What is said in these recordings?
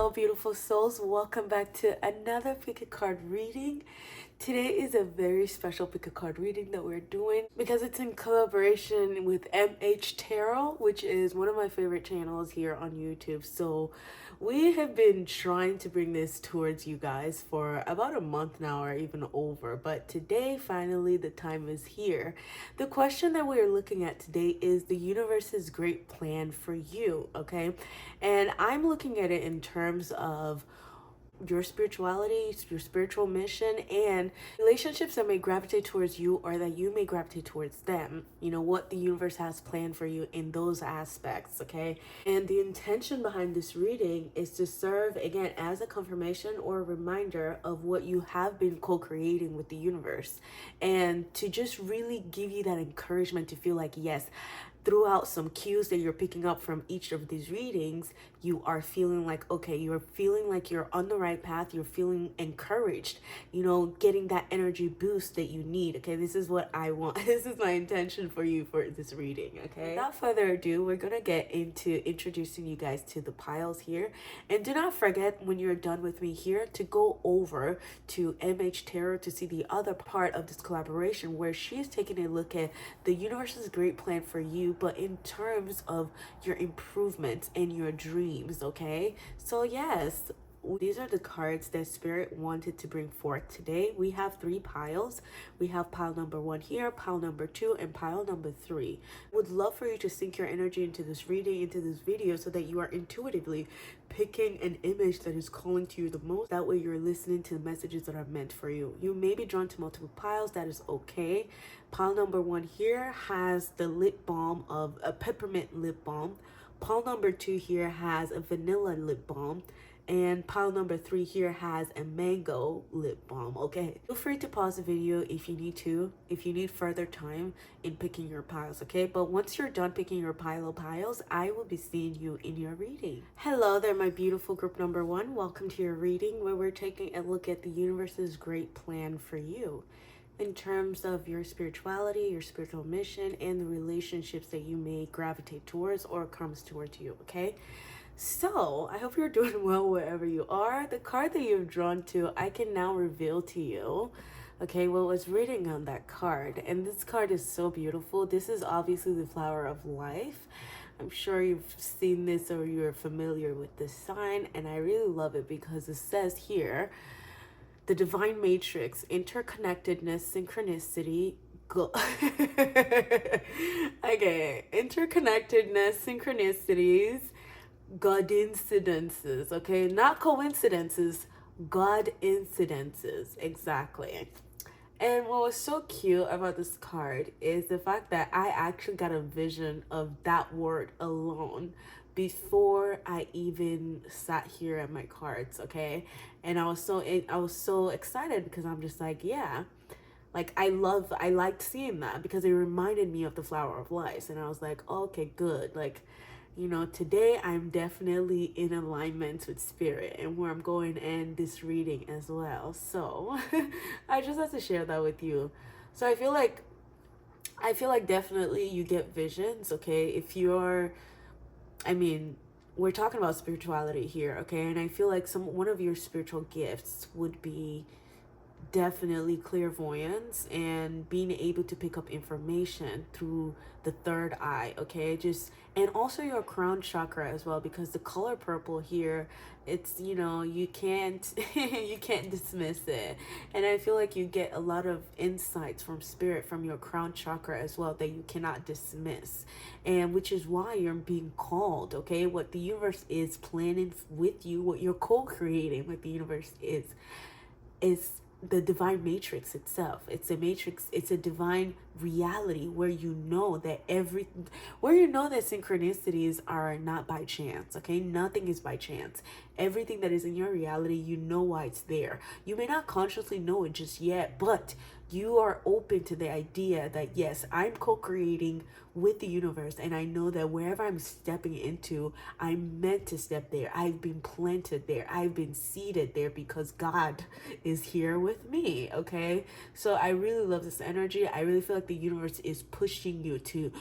Hello, beautiful souls. Welcome back to another pick a card reading. Today is a very special pick a card reading that we're doing because it's in collaboration with MH Tarot, which is one of my favorite channels here on YouTube. So we have been trying to bring this towards you guys for about a month now or even over, but today finally the time is here. The question that we're looking at today is the universe's great plan for you, okay? And I'm looking at it in terms of your spirituality, your spiritual mission, and relationships that may gravitate towards you or that you may gravitate towards them. You know, what the universe has planned for you in those aspects, okay? And the intention behind this reading is to serve, again, as a confirmation or a reminder of what you have been co-creating with the universe. And to just really give you that encouragement to feel like, yes, throughout some cues that you're picking up from each of these readings, you are feeling like, okay, you're feeling like you're on the right path. You're feeling encouraged, you know, getting that energy boost that you need. Okay, this is what I want. This is my intention for you for this reading. Okay, without further ado, we're gonna get into introducing you guys to the piles here. And do not forget, when you're done with me here, to go over to MH Tarot to see the other part of this collaboration where she's taking a look at the universe's great plan for you, but in terms of your improvements and your dreams, okay? So yes, these are the cards that Spirit wanted to bring forth today. We have 3 piles. We have pile number 1 here, pile number 2, and pile number 3. Would love for you to sync your energy into this reading, into this video, so that you are intuitively picking an image that is calling to you the most. That way you're listening to the messages that are meant for you. You may be drawn to multiple piles. That is okay. Pile number 1 here has the lip balm of a peppermint lip balm. Pile number 2 here has a vanilla lip balm. And pile number 3 here has a mango lip balm. Okay, feel free to pause the video if you need to, if you need further time in picking your piles, okay? But once you're done picking your pile of piles, I will be seeing you in your reading. Hello there, my beautiful group number 1. Welcome to your reading, where we're taking a look at the universe's great plan for you in terms of your spirituality, your spiritual mission, and the relationships that you may gravitate towards or comes towards you, okay? So I hope you're doing well wherever you are. The card that you've drawn to, I can now reveal to you, okay, what was written on that card. And this card is so beautiful. This is obviously the flower of life. I'm sure you've seen this or you're familiar with this sign, and I really love it because it says here, the divine matrix, interconnectedness, synchronicity, okay, interconnectedness, synchronicities, God incidences, okay? Not coincidences, God incidences, exactly. And what was so cute about this card is the fact that I actually got a vision of that word alone before I even sat here at my cards, okay? And I was so excited because I'm just like, yeah, like I liked seeing that because it reminded me of the flower of life. And I was like, oh, okay, good. Like, you know, today I'm definitely in alignment with Spirit and where I'm going and this reading as well. So I just have to share that with you. So I feel like definitely you get visions, okay? If you're, I mean, we're talking about spirituality here, okay? And I feel like one of your spiritual gifts would be definitely clairvoyance and being able to pick up information through the third eye, okay? And also your crown chakra as well, because the color purple here, it's, you know, you can't you can't dismiss it. And I feel like you get a lot of insights from Spirit from your crown chakra as well that you cannot dismiss, and which is why you're being called, okay? What the universe is planning with you, what you're co-creating with the universe is the divine matrix itself. It's a matrix, it's a divine reality where you know that synchronicities are not by chance, okay? Nothing is by chance. Everything that is in your reality, you know why it's there. You may not consciously know it just yet, but you are open to the idea that yes, I'm co-creating with the universe, and I know that wherever I'm stepping into, I'm meant to step there. I've been planted there. I've been seated there because God is here with me, okay? So I really love this energy. I really feel like the universe is pushing you to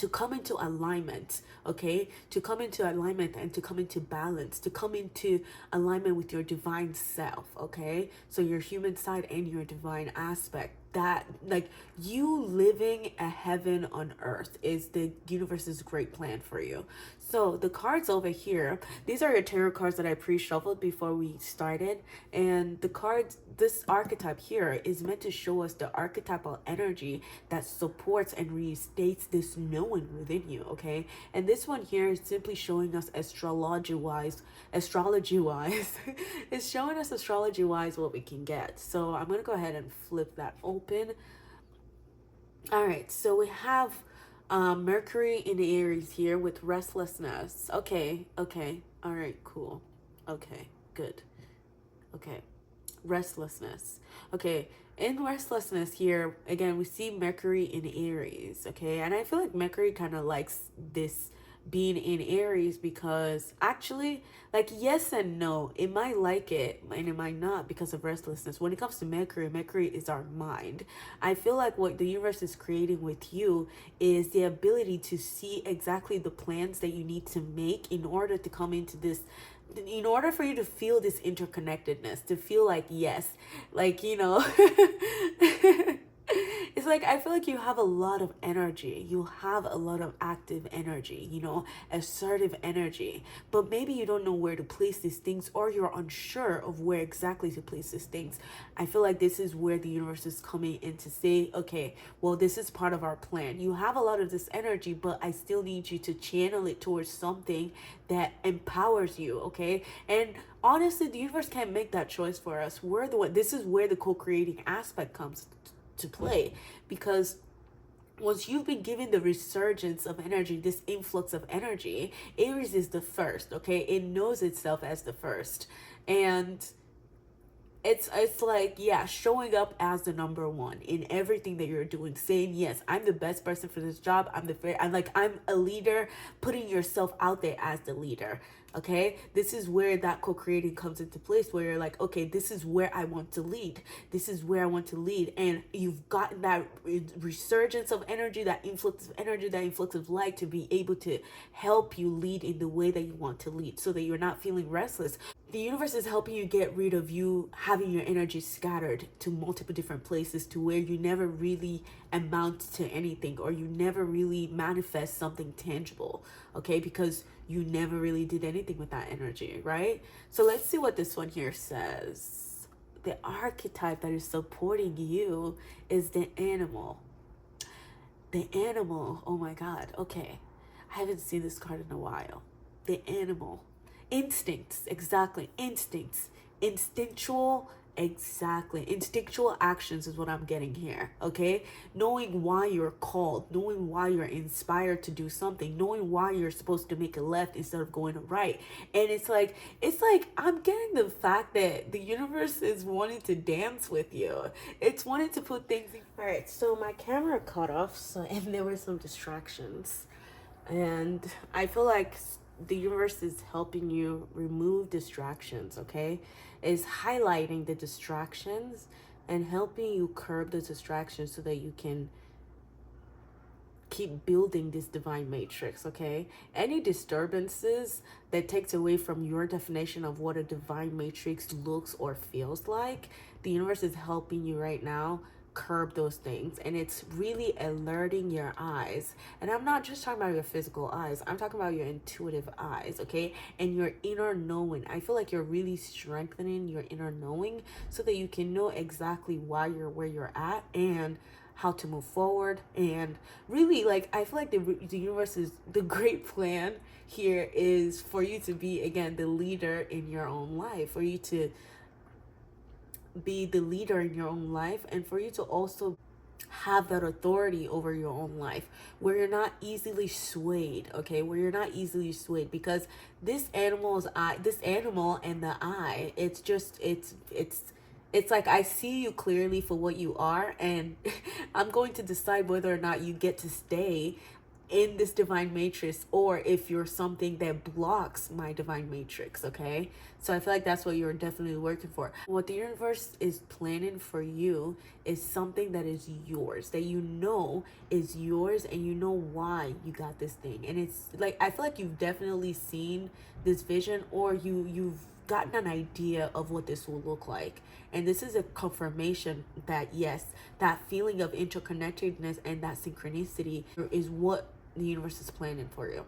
to come into alignment, okay? To come into alignment and to come into balance, to come into alignment with your divine self, okay? So your human side and your divine aspect. That, like, you living a heaven on earth is the universe's great plan for you. So the cards over here, these are your tarot cards that I pre-shuffled before we started. And the cards, this archetype here is meant to show us the archetypal energy that supports and restates this knowing within you, okay? And this one here is simply showing us astrology-wise, it's showing us astrology-wise what we can get. So I'm going to go ahead and flip that open. All right, so we have Mercury in Aries here with restlessness. Okay, all right, cool. Okay, good. Okay, restlessness. Okay, in restlessness here, again, we see Mercury in Aries, okay? And I feel like Mercury kind of likes this being in Aries because actually, like, yes and no, it might like it and it might not because of restlessness. When it comes to Mercury, Mercury is our mind. I feel like what the universe is creating with you is the ability to see exactly the plans that you need to make in order to come into this, in order for you to feel this interconnectedness, to feel like, yes, like, you know, it's like, I feel like you have a lot of energy. You have a lot of active energy, you know, assertive energy, but maybe you don't know where to place these things, or you're unsure of where exactly to place these things. I feel like this is where the universe is coming in to say, okay, well, this is part of our plan. You have a lot of this energy, but I still need you to channel it towards something that empowers you, okay? And honestly, the universe can't make that choice for us. We're the one. This is where the co-creating aspect comes to play, because once you've been given the resurgence of energy, this influx of energy, Aries is the first, okay? It knows itself as the first. And it's like, yeah, showing up as the number one in everything that you're doing, saying, yes, I'm the best person for this job. I'm a leader, putting yourself out there as the leader. Okay, this is where that co-creating comes into place, where you're like, okay, this is where I want to lead. This is where I want to lead. And you've gotten that resurgence of energy, that influx of energy, that influx of light to be able to help you lead in the way that you want to lead, so that you're not feeling restless. The universe is helping you get rid of you having your energy scattered to multiple different places, to where you never really amount to anything, or you never really manifest something tangible, okay? Because you never really did anything with that energy, right? So let's see what this one here says. The archetype that is supporting you is the animal. The animal, oh my God, okay. I haven't seen this card in a while. The animal. Instincts, exactly. Instincts. Instinctual, exactly. Instinctual actions is what I'm getting here, okay? Knowing why you're called, knowing why you're inspired to do something, knowing why you're supposed to make a left instead of going a right. And it's like I'm getting the fact that the universe is wanting to dance with you. It's wanting to put things in. All right, so my camera cut off, and there were some distractions. And I feel like the universe is helping you remove distractions, okay? Is highlighting the distractions and helping you curb the distractions so that you can keep building this divine matrix, okay? Any disturbances that takes away from your definition of what a divine matrix looks or feels like, the universe is helping you right now curb those things. And it's really alerting your eyes, and I'm not just talking about your physical eyes, I'm talking about your intuitive eyes, okay? And your inner knowing. I feel like you're really strengthening your inner knowing so that you can know exactly why you're where you're at and how to move forward. And really, like, I feel like the universe is, the great plan here is for you to be, again, the leader in your own life, for you to be the leader in your own life, and for you to also have that authority over your own life, where you're not easily swayed, okay? Where you're not easily swayed, because this animal and the eye, it's like, I see you clearly for what you are, and I'm going to decide whether or not you get to stay in this divine matrix, or if you're something that blocks my divine matrix, okay? So I feel like that's what you're definitely working for. What the universe is planning for you is something that is yours, that you know is yours, and you know why you got this thing. And it's like, I feel like you've definitely seen this vision, or you've gotten an idea of what this will look like. And this is a confirmation that yes, that feeling of interconnectedness and that synchronicity is what the universe is planning for you.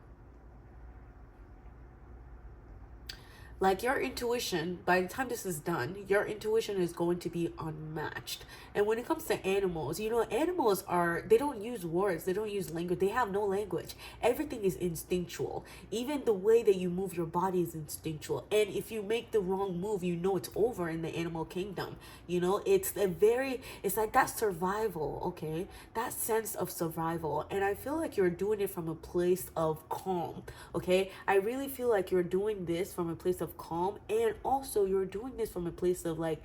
Like your intuition, by the time this is done, your intuition is going to be unmatched. And when it comes to animals, you know, animals they don't use words, they don't use language, they have no language. Everything is instinctual. Even the way that you move your body is instinctual. And if you make the wrong move, you know it's over in the animal kingdom. You know, it's like that survival, okay? That sense of survival. And I feel like you're doing it from a place of calm, okay? I really feel like you're doing this from a place of calm, and also you're doing this from a place of like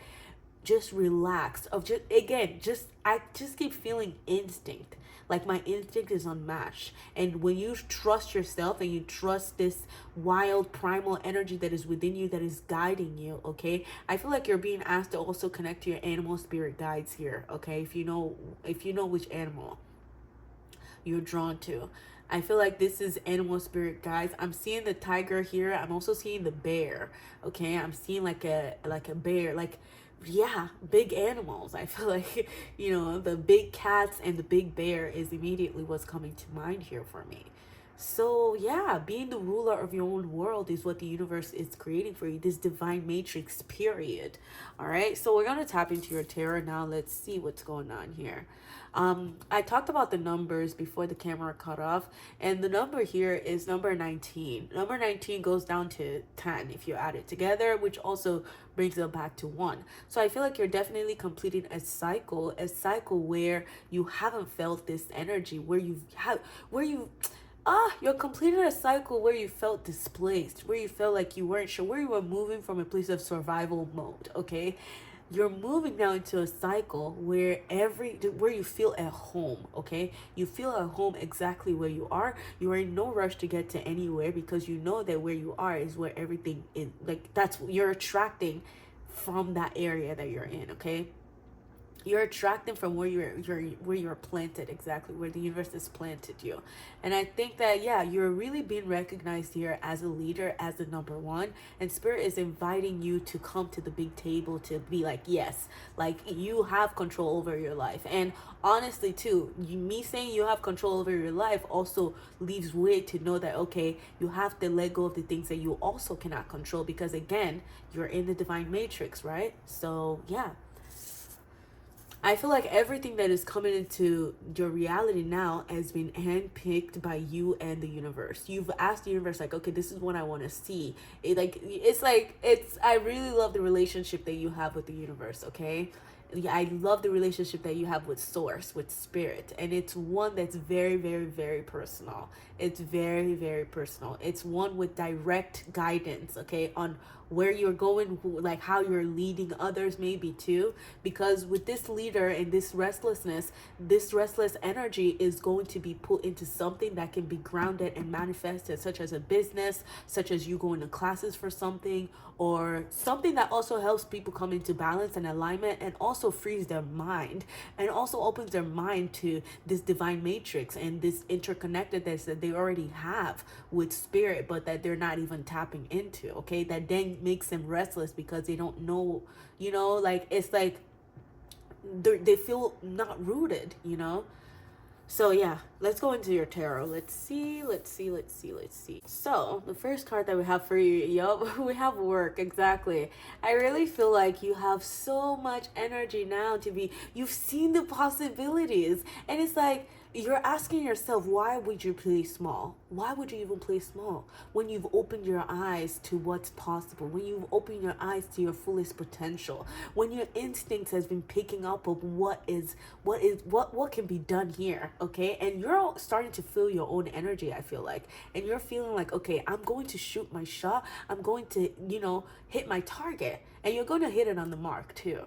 just relaxed, of just again just I just keep feeling instinct, like my instinct is unmatched. And when you trust yourself and you trust this wild primal energy that is within you, that is guiding you, okay, I feel like you're being asked to also connect to your animal spirit guides here, okay? If you know which animal you're drawn to, I feel like this is animal spirit guides. I'm seeing the tiger here. I'm also seeing the bear. Okay, I'm seeing like a bear, like, yeah, big animals. I feel like, you know, the big cats and the big bear is immediately what's coming to mind here for me. So yeah, being the ruler of your own world is what the universe is creating for you, this divine matrix period. All right, so we're going to tap into your tarot now. Let's see what's going on here. I talked about the numbers before the camera cut off, and the number here is number 19. Number 19 goes down to 10 if you add it together, which also brings it back to 1. So I feel like you're definitely completing a cycle where you haven't felt this energy, where you're completing a cycle where you felt displaced, where you felt like you weren't sure, where you were moving from a place of survival mode, okay? You're moving now into a cycle where you feel at home, okay? You feel at home exactly where you are. You are in no rush to get to anywhere, because you know that where you are is where everything is, like, that's you're attracting from that area that you're in, okay? You're attracting from where you're planted, exactly where the universe has planted you. And I think that, yeah, you're really being recognized here as a leader, as the number one, and spirit is inviting you to come to the big table to be like, yes, like you have control over your life. And honestly too, me saying you have control over your life also leaves way to know that, okay, you have to let go of the things that you also cannot control, because again, you're in the divine matrix, right? So yeah, I feel like everything that is coming into your reality now has been handpicked by you and the universe. You've asked the universe, like, okay, this is what I want to see. I really love the relationship that you have with the universe, okay? I love the relationship that you have with source, with spirit. And it's one that's very, very, very personal. It's very, very personal. It's one with direct guidance, okay, on where you're going, like how you're leading others maybe too. Because with this leader and this restless energy is going to be put into something that can be grounded and manifested, such as a business, such as you going to classes for something, or something that also helps people come into balance and alignment, and also frees their mind, and also opens their mind to this divine matrix and this interconnectedness that they already have with spirit, but that they're not even tapping into, okay? That then makes them restless because they don't know, you know, like, it's like they feel not rooted, you know? So yeah, let's go into your tarot. Let's see. So the first card that we have for you, we have work, exactly. I really feel like you have so much energy now you've seen the possibilities, and it's like, you're asking yourself, why would you play small? Why would you even play small when you've opened your eyes to what's possible, when you've opened your eyes to your fullest potential, when your instincts has been picking up of what can be done here, okay? And you're all starting to feel your own energy, I feel like, and you're feeling like, okay, I'm going to shoot my shot, I'm going to, hit my target, and you're going to hit it on the mark too.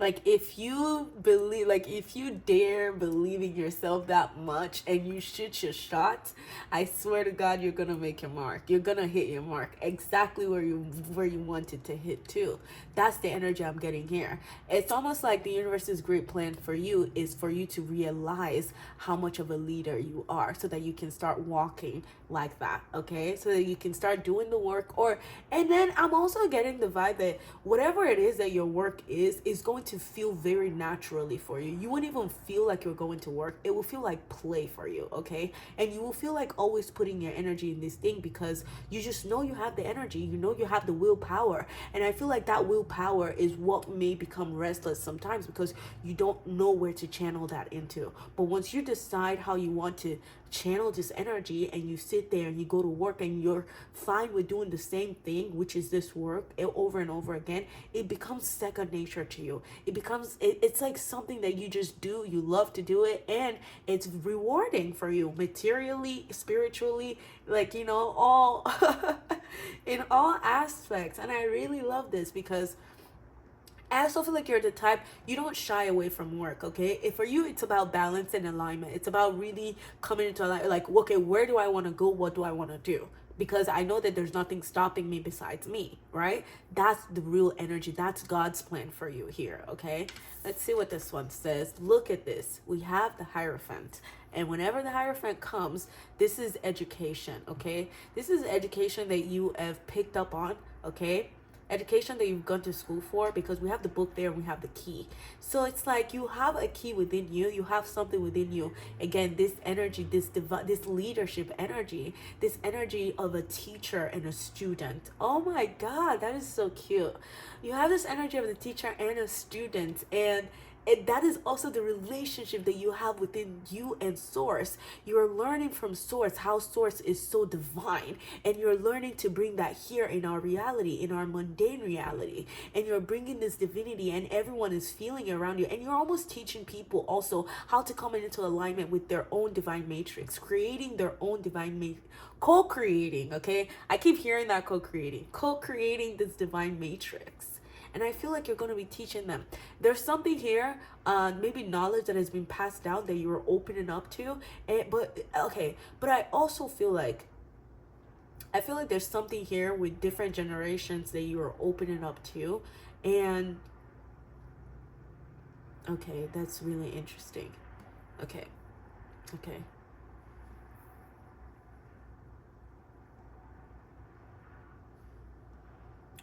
Like if you believe, like if you dare believe in yourself that much and you shoot your shot, I swear to God, you're gonna make your mark. You're gonna hit your mark exactly where you wanted to hit too. That's the energy I'm getting here. It's almost like the universe's great plan for you is for you to realize how much of a leader you are, so that you can start walking like that. Okay, so that you can start doing the work. Or, and then I'm also getting the vibe that whatever it is that your work is going to feel very naturally for you. You wouldn't even feel like you're going to work. It will feel like play for you. Okay, and you will feel like always putting your energy in this thing because you just know you have the energy, you know you have the willpower. And I feel like that willpower is what may become restless sometimes because you don't know where to channel that into. But once you decide how you want to channel this energy and you sit there and you go to work and you're fine with doing the same thing, which is this work over and over again, it becomes second nature to you. It becomes it's like something that you just do, you love to do it, and it's rewarding for you materially, spiritually, like, you know, all in all aspects. And I really love this because I also feel like you're the type, you don't shy away from work, okay? If for you, it's about balance and alignment. It's about really coming into alignment, like, okay, where do I want to go? What do I want to do? Because I know that there's nothing stopping me besides me, right? That's the real energy. That's God's plan for you here, okay? Let's see what this one says. Look at this. We have the Hierophant. And whenever the Hierophant comes, this is education, okay? This is education that you have picked up on, okay? Education that you've gone to school for, because we have the book there and we have the key. So it's like you have a key within you, you have something within you. Again, this energy, this leadership energy, this energy of a teacher and a student. Oh my God, that is so cute. You have this energy of the teacher and a student, and that is also the relationship that you have within you and source. You're learning from source how source is so divine, and you're learning to bring that here in our reality, in our mundane reality. And you're bringing this divinity, and everyone is feeling it around you, and you're almost teaching people also how to come into alignment with their own divine matrix, creating their own divine matrix, co-creating. Okay, I keep hearing that, co-creating this divine matrix. And I feel like you're going to be teaching them. There's something here, maybe knowledge that has been passed down that you're opening up to. But I also feel like there's something here with different generations that you are opening up to. And okay, that's really interesting. Okay.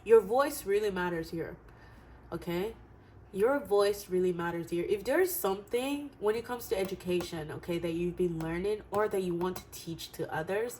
Your voice really matters here, okay? Your voice really matters here. If there's something when it comes to education, okay, that you've been learning or that you want to teach to others,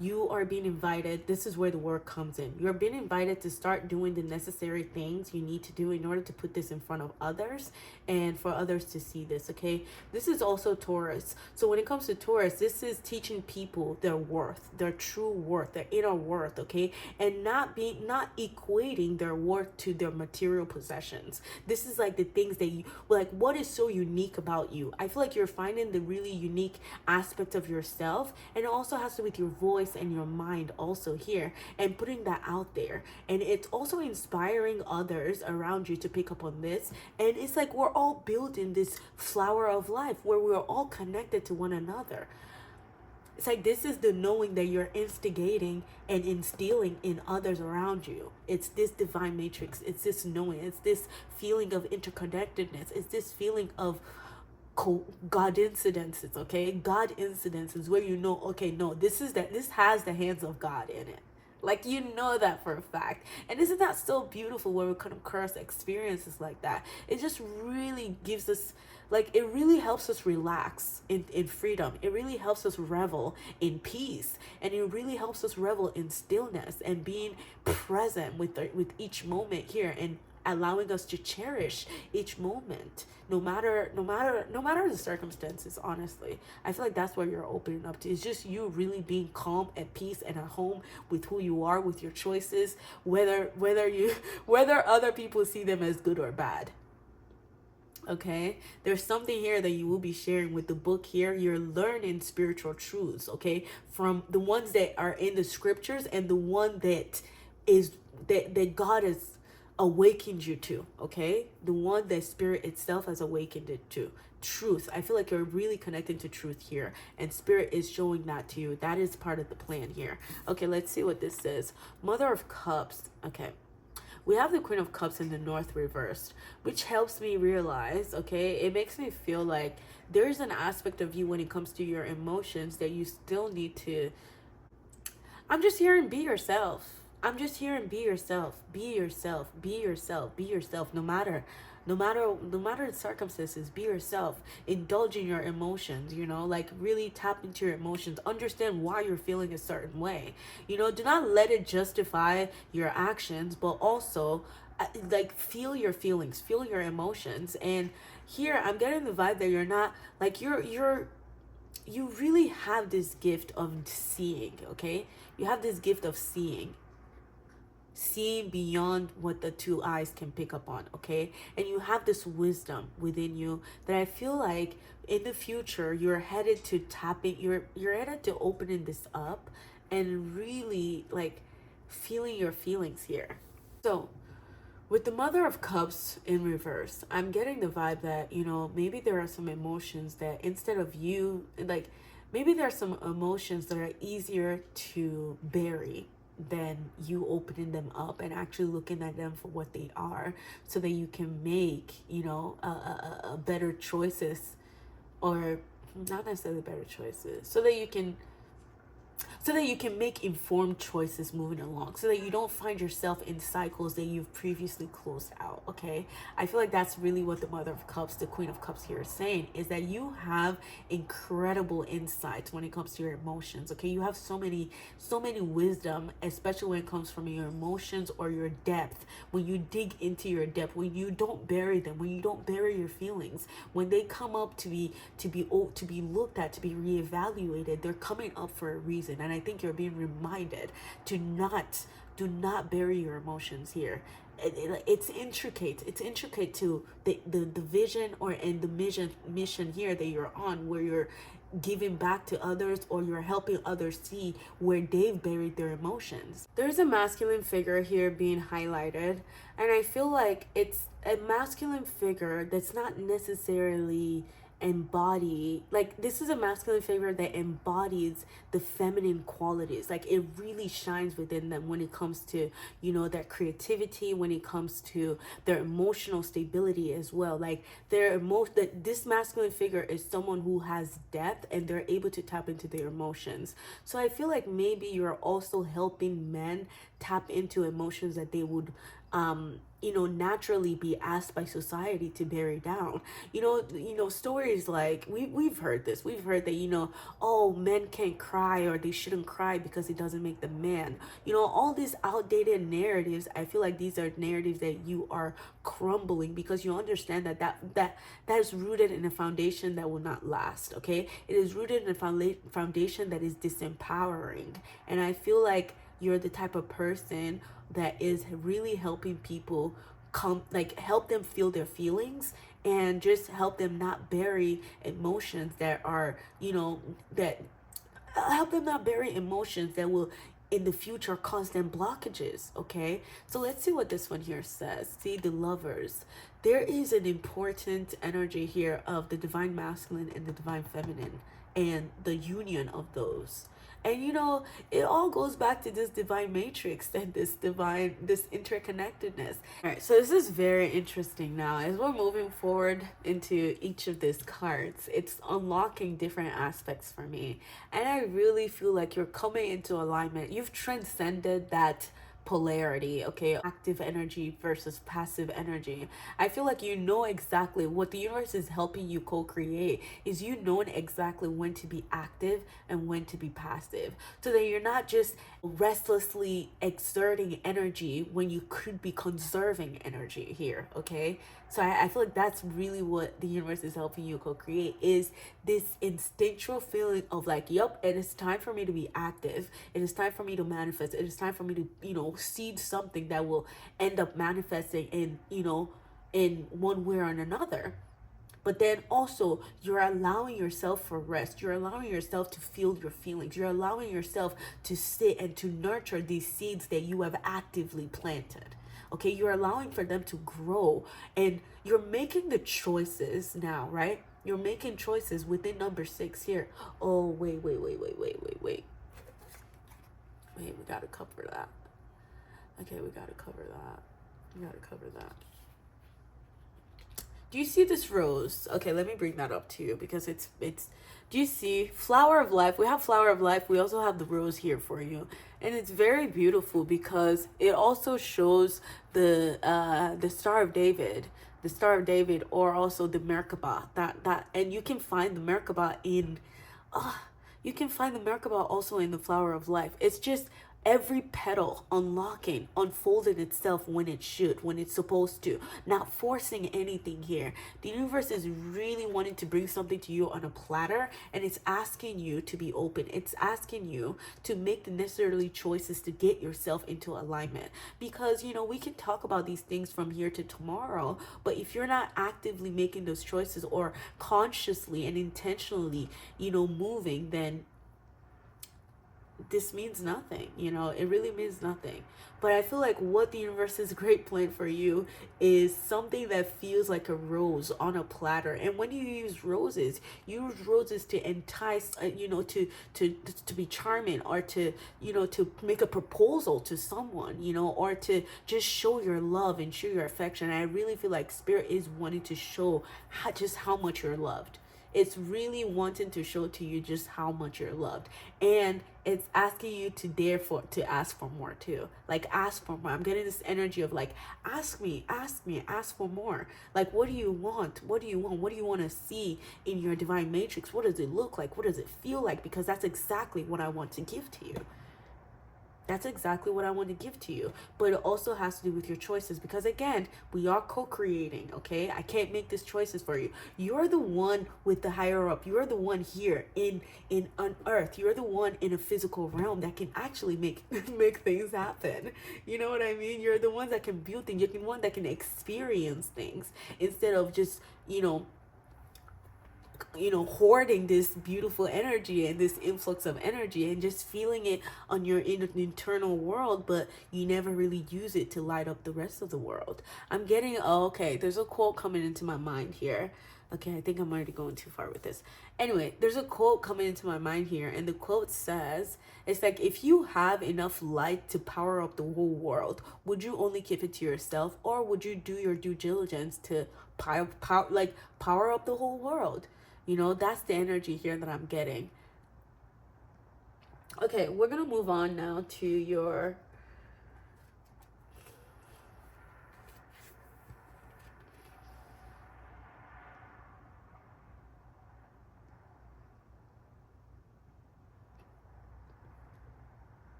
you are being invited. This is where the work comes in. You're being invited to start doing the necessary things you need to do in order to put this in front of others and for others to see this, okay? This is also Taurus. So when it comes to Taurus, this is teaching people their worth, their true worth, their inner worth, okay? And not equating their worth to their material possessions. This is like the things that you, like, what is so unique about you? I feel like you're finding the really unique aspect of yourself, and it also has to do with your voice and your mind also here, and putting that out there. And it's also inspiring others around you to pick up on this. And it's like we're all built in this flower of life where we're all connected to one another. It's like this is the knowing that you're instigating and instilling in others around you. It's this divine matrix. It's this knowing. It's this feeling of interconnectedness. It's this feeling of God incidences, okay? God incidences where you know, okay, no, this has the hands of God in it. Like, you know that for a fact. And isn't that so beautiful when we come across experiences like that? It just really gives us, like, it really helps us relax in freedom. It really helps us revel in peace. And it really helps us revel in stillness and being present with each moment here, and allowing us to cherish each moment, no matter the circumstances. Honestly, I feel like that's where you're opening up to. It's just you really being calm, at peace, and at home with who you are, with your choices, whether other people see them as good or bad. Okay, there's something here that you will be sharing with the book here. You're learning spiritual truths, okay, from the ones that are in the scriptures and the one that is that God is awakened you to, okay? The one that spirit itself has awakened it to. Truth. I feel like you're really connecting to truth here, and spirit is showing that to you. That is part of the plan here. Okay, let's see what this says. Mother of Cups. Okay, we have the Queen of Cups in the North reversed, which helps me realize, okay, it makes me feel like there's an aspect of you when it comes to your emotions that you still need to, I'm just hearing be yourself. I'm just hearing be yourself. Be yourself. Be yourself. Be yourself. No matter the circumstances, be yourself. Indulge in your emotions, you know, like really tap into your emotions. Understand why you're feeling a certain way. You know, do not let it justify your actions, but also like feel your feelings, feel your emotions. And here I'm getting the vibe that you're not like you really have this gift of seeing, okay? You have this gift of seeing beyond what the two eyes can pick up on, okay? And you have this wisdom within you that I feel like in the future you're headed to tapping, you're headed to opening this up and really like feeling your feelings here. So with the Mother of Cups in reverse, I'm getting the vibe that, you know, maybe there are some emotions that instead of you, like, maybe there are some emotions that are easier to bury than you opening them up and actually looking at them for what they are, so that you can make, you know, a better choices, or not necessarily better choices, so that you can make informed choices moving along, so that you don't find yourself in cycles that you've previously closed out, okay? I feel like that's really what the Mother of Cups, the Queen of Cups here is saying, is that you have incredible insights when it comes to your emotions, okay? You have so many wisdom, especially when it comes from your emotions or your depth. When you dig into your depth, when you don't bury them, when you don't bury your feelings, when they come up to be looked at, to be reevaluated, they're coming up for a reason. And I think you're being reminded to do not bury your emotions here. It's intricate. It's intricate to the vision or in the mission here that you're on, where you're giving back to others, or you're helping others see where they've buried their emotions. There's a masculine figure here being highlighted, and I feel like it's a masculine figure that's not necessarily like, this is a masculine figure that embodies the feminine qualities. Like, it really shines within them when it comes to, you know, that creativity, when it comes to their emotional stability as well. Like, that this masculine figure is someone who has depth, and they're able to tap into their emotions. So I feel like maybe you're also helping men tap into emotions that they would you know, naturally be asked by society to bury down. You know, stories like we've heard this. We've heard that, you know, oh, men can't cry, or they shouldn't cry because it doesn't make them man. You know, all these outdated narratives, I feel like these are narratives that you are crumbling, because you understand that is rooted in a foundation that will not last, okay? It is rooted in a foundation that is disempowering. And I feel like you're the type of person that is really helping people help them feel their feelings, and just help them not bury emotions that are, you know, that help them not bury emotions that will in the future cause them blockages, okay? So let's see what this one here says. See, the Lovers. There is an important energy here of the divine masculine and the divine feminine, and the union of those. And you know, it all goes back to this divine matrix and this interconnectedness. All right, so this is very interesting now. As we're moving forward into each of these cards, it's unlocking different aspects for me. And I really feel like you're coming into alignment. You've transcended that polarity, okay? Active energy versus passive energy. I feel like you know exactly what the universe is helping you co-create, is you knowing exactly when to be active and when to be passive, so that you're not just restlessly exerting energy when you could be conserving energy here, okay? So I feel like that's really what the universe is helping you co-create, is this instinctual feeling of like, yep, it is time for me to be active. It is time for me to manifest. It is time for me to, you know, seed something that will end up manifesting in, you know, in one way or another. But then also, you're allowing yourself for rest. You're allowing yourself to feel your feelings. You're allowing yourself to sit and to nurture these seeds that you have actively planted. Okay, you're allowing for them to grow, and you're making the choices now, right? You're making choices within number 6 here. Oh, wait. Wait, we gotta cover that. Okay, we gotta cover that. Do you see this rose? Okay, let me bring that up to you because it's do you see flower of life? We have flower of life. We also have the rose here for you. And it's very beautiful because it also shows the Star of David. The Star of David, or also the Merkaba. That and you can find the Merkaba in you can find the Merkaba also in the flower of life. It's just every petal unlocking, unfolding itself when it should, when it's supposed to, not forcing anything here. The universe is really wanting to bring something to you on a platter, and it's asking you to be open. It's asking you to make the necessary choices to get yourself into alignment, because we can talk about these things from here to tomorrow, but if you're not actively making those choices or consciously and intentionally moving, then this means nothing. It really means nothing. But I feel like what the universe's great plan for you is something that feels like a rose on a platter. And when you use roses to entice, to be charming, or to make a proposal to someone, or to just show your love and show your affection. And I really feel like Spirit is wanting to show just how much you're loved. It's really wanting to show to you just how much you're loved. And it's asking you to ask for more too. Like, ask for more. I'm getting this energy of like, ask for more. Like, what do you want? What do you want to see in your divine matrix? What does it look like? What does it feel like? Because that's exactly what I want to give to you. That's exactly what I want to give to you. But it also has to do with your choices, because again, we are co-creating, okay? I can't make these choices for you. You're the one with the higher up. You're the one here on earth. You're the one in a physical realm that can actually make things happen. You know what I mean? You're the ones that can build things. You're the one that can experience things instead of just, hoarding this beautiful energy and this influx of energy and just feeling it on your internal world, but you never really use it to light up the rest of the world. I'm getting, okay, there's a quote coming into my mind here. Okay, I think I'm already going too far with this. Anyway, there's a quote coming into my mind here, and the quote says, it's like, if you have enough light to power up the whole world, would you only give it to yourself, or would you do your due diligence to power up the whole world? That's the energy here that I'm getting. Okay, we're going to move on now to your...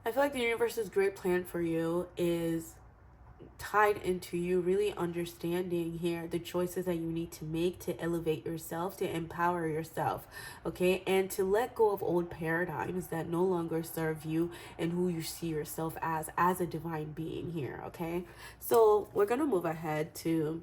I feel like the universe's great plan for you is tied into you really understanding here the choices that you need to make to elevate yourself, to empower yourself, okay, and to let go of old paradigms that no longer serve you and who you see yourself as a divine being here, okay? So we're gonna move ahead to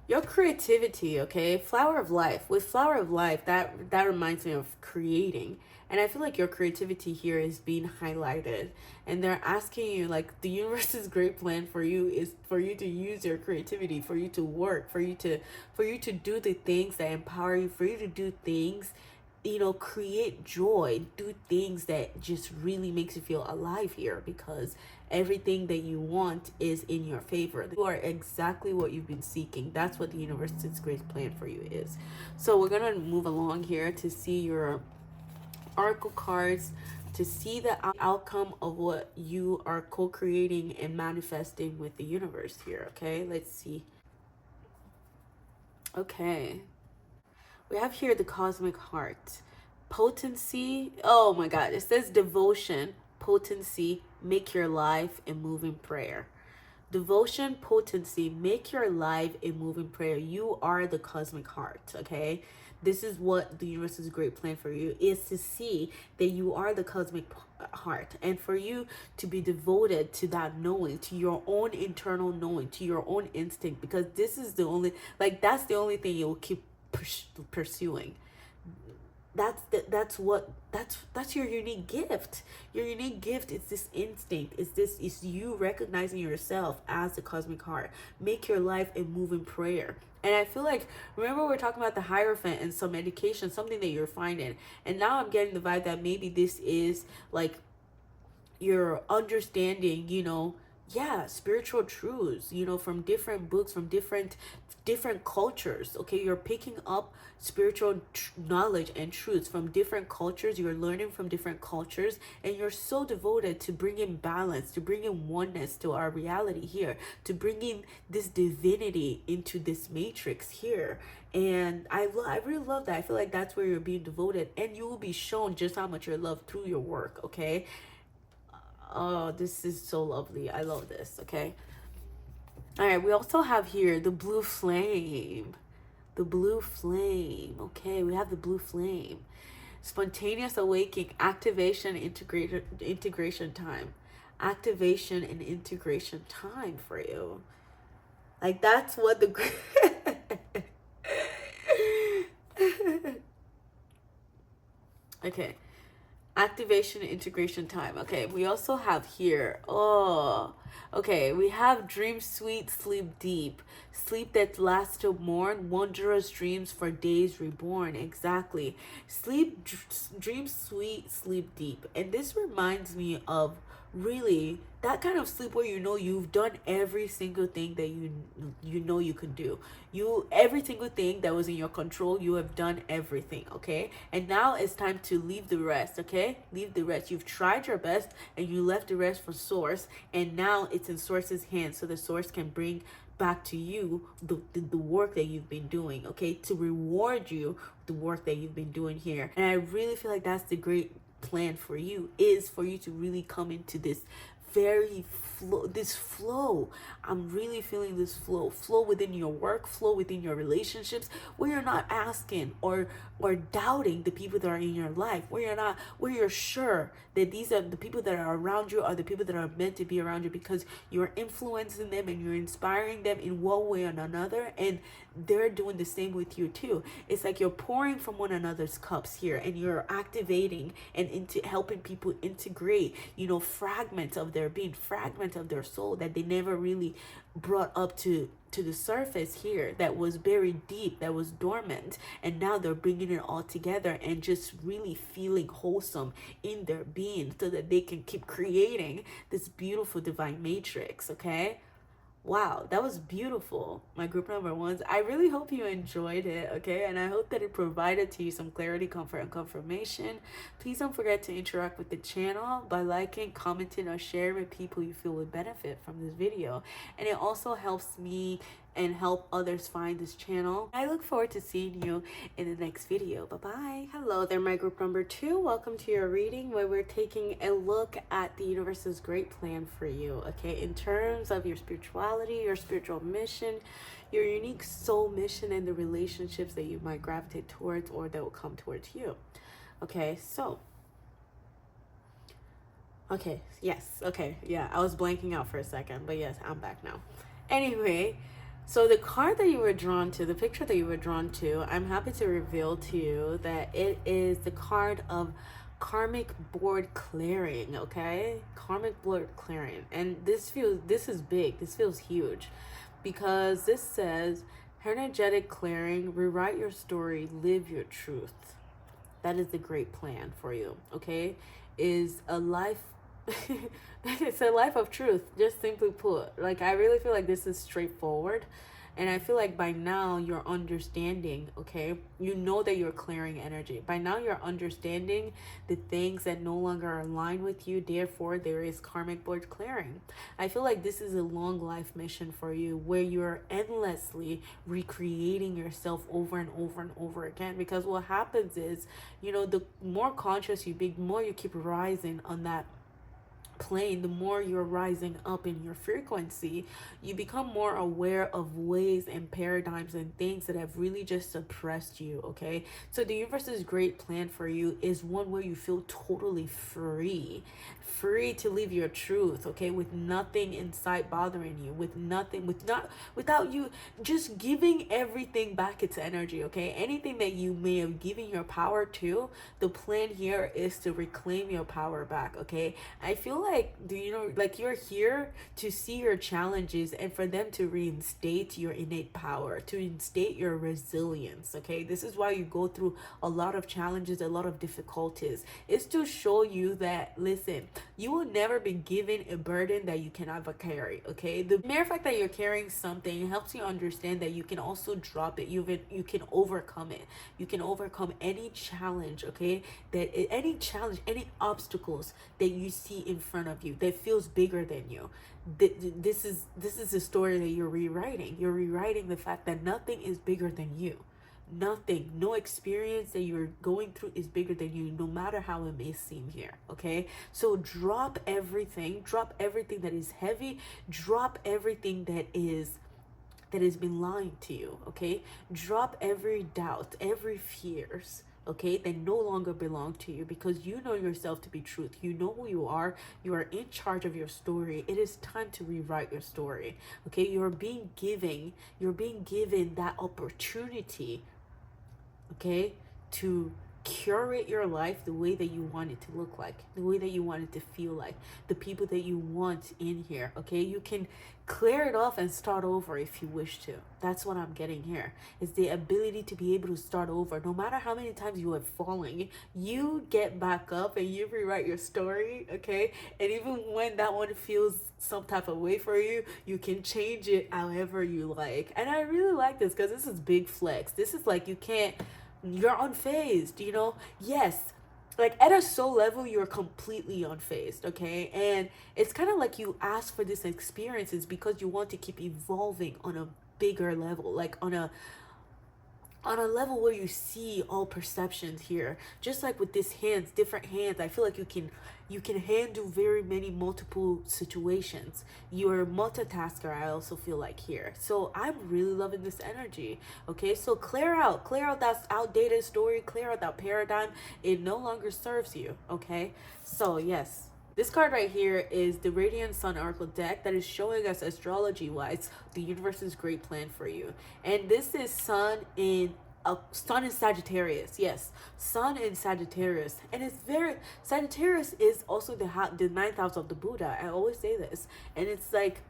your creativity, okay? Flower of life. With flower of life, that reminds me of creating. And I feel like your creativity here is being highlighted. And they're asking you, like, the universe's great plan for you is for you to use your creativity, for you to work, for you to do the things that empower you, for you to do things, create joy, do things that just really makes you feel alive here, because everything that you want is in your favor. You are exactly what you've been seeking. That's what the universe's great plan for you is. So we're gonna move along here to see your oracle cards, to see the outcome of what you are co-creating and manifesting with the universe here, okay? Let's see. Okay, we have here the cosmic heart. Potency. Oh my God. It says devotion, potency, make your life and move in prayer. Devotion, potency, make your life and move in prayer. You are the cosmic heart, okay? This is what the universe's great plan for you is, to see that you are the cosmic heart, and for you to be devoted to that knowing, to your own internal knowing, to your own instinct, because this is the only, like, that's the only thing you'll keep pursuing. That's your unique gift. Your unique gift is this instinct, is you recognizing yourself as the cosmic heart. Make your life a moving prayer. And I feel like, remember we were talking about the Hierophant and some education, something that you're finding, and now I'm getting the vibe that maybe this is like you're understanding, spiritual truths, from different books, from different cultures. Okay, you're picking up spiritual knowledge and truths from different cultures. You're learning from different cultures, and you're so devoted to bringing balance, to bringing oneness to our reality here, to bringing this divinity into this matrix here. And I really love that. I feel like that's where you're being devoted, and you will be shown just how much you're loved through your work. Okay, oh, this is so lovely. I love this. Okay, all right, we also have here the blue flame. The blue flame. Okay, we have the blue flame. Spontaneous awakening, activation, integration time. Activation and integration time for you. Like, that's what the okay. Activation and integration time. Okay, we also have here, okay, we have dream sweet, sleep deep. Sleep that lasts till morn, wondrous dreams for days reborn. Exactly. Dream sweet, sleep deep. And this reminds me of really that kind of sleep where you've done every single thing that you could do. Every single thing that was in your control, you have done everything. Okay, and now it's time to leave the rest. Okay, leave the rest. You've tried your best and you left the rest for source, and now it's in source's hands, so the source can bring back to you the work that you've been doing. Okay, to reward you the work that you've been doing here. And I really feel like that's the great plan for you, is for you to really come into this flow. I'm really feeling this flow within your work, flow within your relationships, where you're not asking or doubting the people that are in your life, where you're sure that these are the people that are around you, are the people that are meant to be around you, because you're influencing them and you're inspiring them in one way or another, and they're doing the same with you too. It's like you're pouring from one another's cups here, and you're activating and into helping people integrate, fragments of their being, fragments of their soul that they never really brought up to the surface here, that was buried deep, that was dormant, and now they're bringing it all together and just really feeling wholesome in their being, so that they can keep creating this beautiful divine matrix. Okay, wow, that was beautiful, my group number ones. I really hope you enjoyed it, okay? And I hope that it provided to you some clarity, comfort, and confirmation. Please don't forget to interact with the channel by liking, commenting, or sharing with people you feel would benefit from this video. And it also helps me and help others find this channel. I look forward to seeing you in the next video. Bye-bye. Hello there, my group number 2. Welcome to your reading, where we're taking a look at the universe's great plan for you, okay? In terms of your spirituality, your spiritual mission, your unique soul mission, and the relationships that you might gravitate towards or that will come towards you. Okay, so okay, yes, okay, yeah, I was blanking out for a second, but yes, I'm back now. Anyway, so the card that you were drawn to, the picture that you were drawn to, I'm happy to reveal to you that it is the card of karmic board clearing. Okay, karmic board clearing. And this is big, this feels huge, because this says energetic clearing, rewrite your story, live your truth. That is the great plan for you. Okay, is a life it's a life of truth, just simply put. Like, I really feel like this is straightforward, and I feel like by now you're understanding. Okay, you know that you're clearing energy. By now you're understanding the things that no longer align with you, therefore there is karmic board clearing. I feel like this is a long life mission for you, where you're endlessly recreating yourself over and over and over again, because what happens is, the more conscious you be, the more you keep rising on that plane, the more you're rising up in your frequency, you become more aware of ways and paradigms and things that have really just suppressed you. Okay, so the universe's great plan for you is one where you feel totally free to live your truth, okay, with nothing inside bothering you, with nothing, without you just giving everything back its energy. Okay, anything that you may have given your power to, the plan here is to reclaim your power back. Okay, I feel like, like you're here to see your challenges and for them to reinstate your innate power, to reinstate your resilience. Okay, this is why you go through a lot of challenges, a lot of difficulties. It's to show you that, listen, you will never be given a burden that you cannot carry. Okay, the mere fact that you're carrying something helps you understand that you can also drop it. You can overcome it. You can overcome any challenge. Okay, any obstacles that you see in front of you that feels bigger than you. This is the story that you're rewriting. You're rewriting the fact that nothing is bigger than you. Nothing, no experience that you're going through is bigger than you, no matter how it may seem here. Okay, so drop everything that is heavy, drop everything that has been lying to you. Okay, drop every doubt, every fears, okay, that no longer belong to you, because you know yourself to be truth. You know who you are in charge of your story. It is time to rewrite your story. Okay, you're being given that opportunity, okay, to curate your life the way that you want it to look like, the way that you want it to feel like, the people that you want in here. Okay, you can clear it off and start over if you wish to. That's what I'm getting here, is the ability to be able to start over. No matter how many times you have fallen, you get back up and you rewrite your story. Okay, and even when that one feels some type of way for you, you can change it however you like. And I really like this, because this is big flex. This is like, you're unfazed, yes, like at a soul level you're completely unfazed. Okay, and it's kind of like you ask for this experiences because you want to keep evolving on a bigger level, like on a level where you see all perceptions here. Just like with this different hands, I feel like you can handle very many multiple situations. You're a multitasker, I also feel like here. So I'm really loving this energy. Okay, so clear out that outdated story, clear out that paradigm. It no longer serves you. Okay, so yes, this card right here is the Radiant Sun Oracle deck that is showing us, astrology-wise, the universe's great plan for you. And this is Sun in Sagittarius. Yes, Sun in Sagittarius. And it's Sagittarius is also the ninth house of the Buddha. I always say this. And it's like,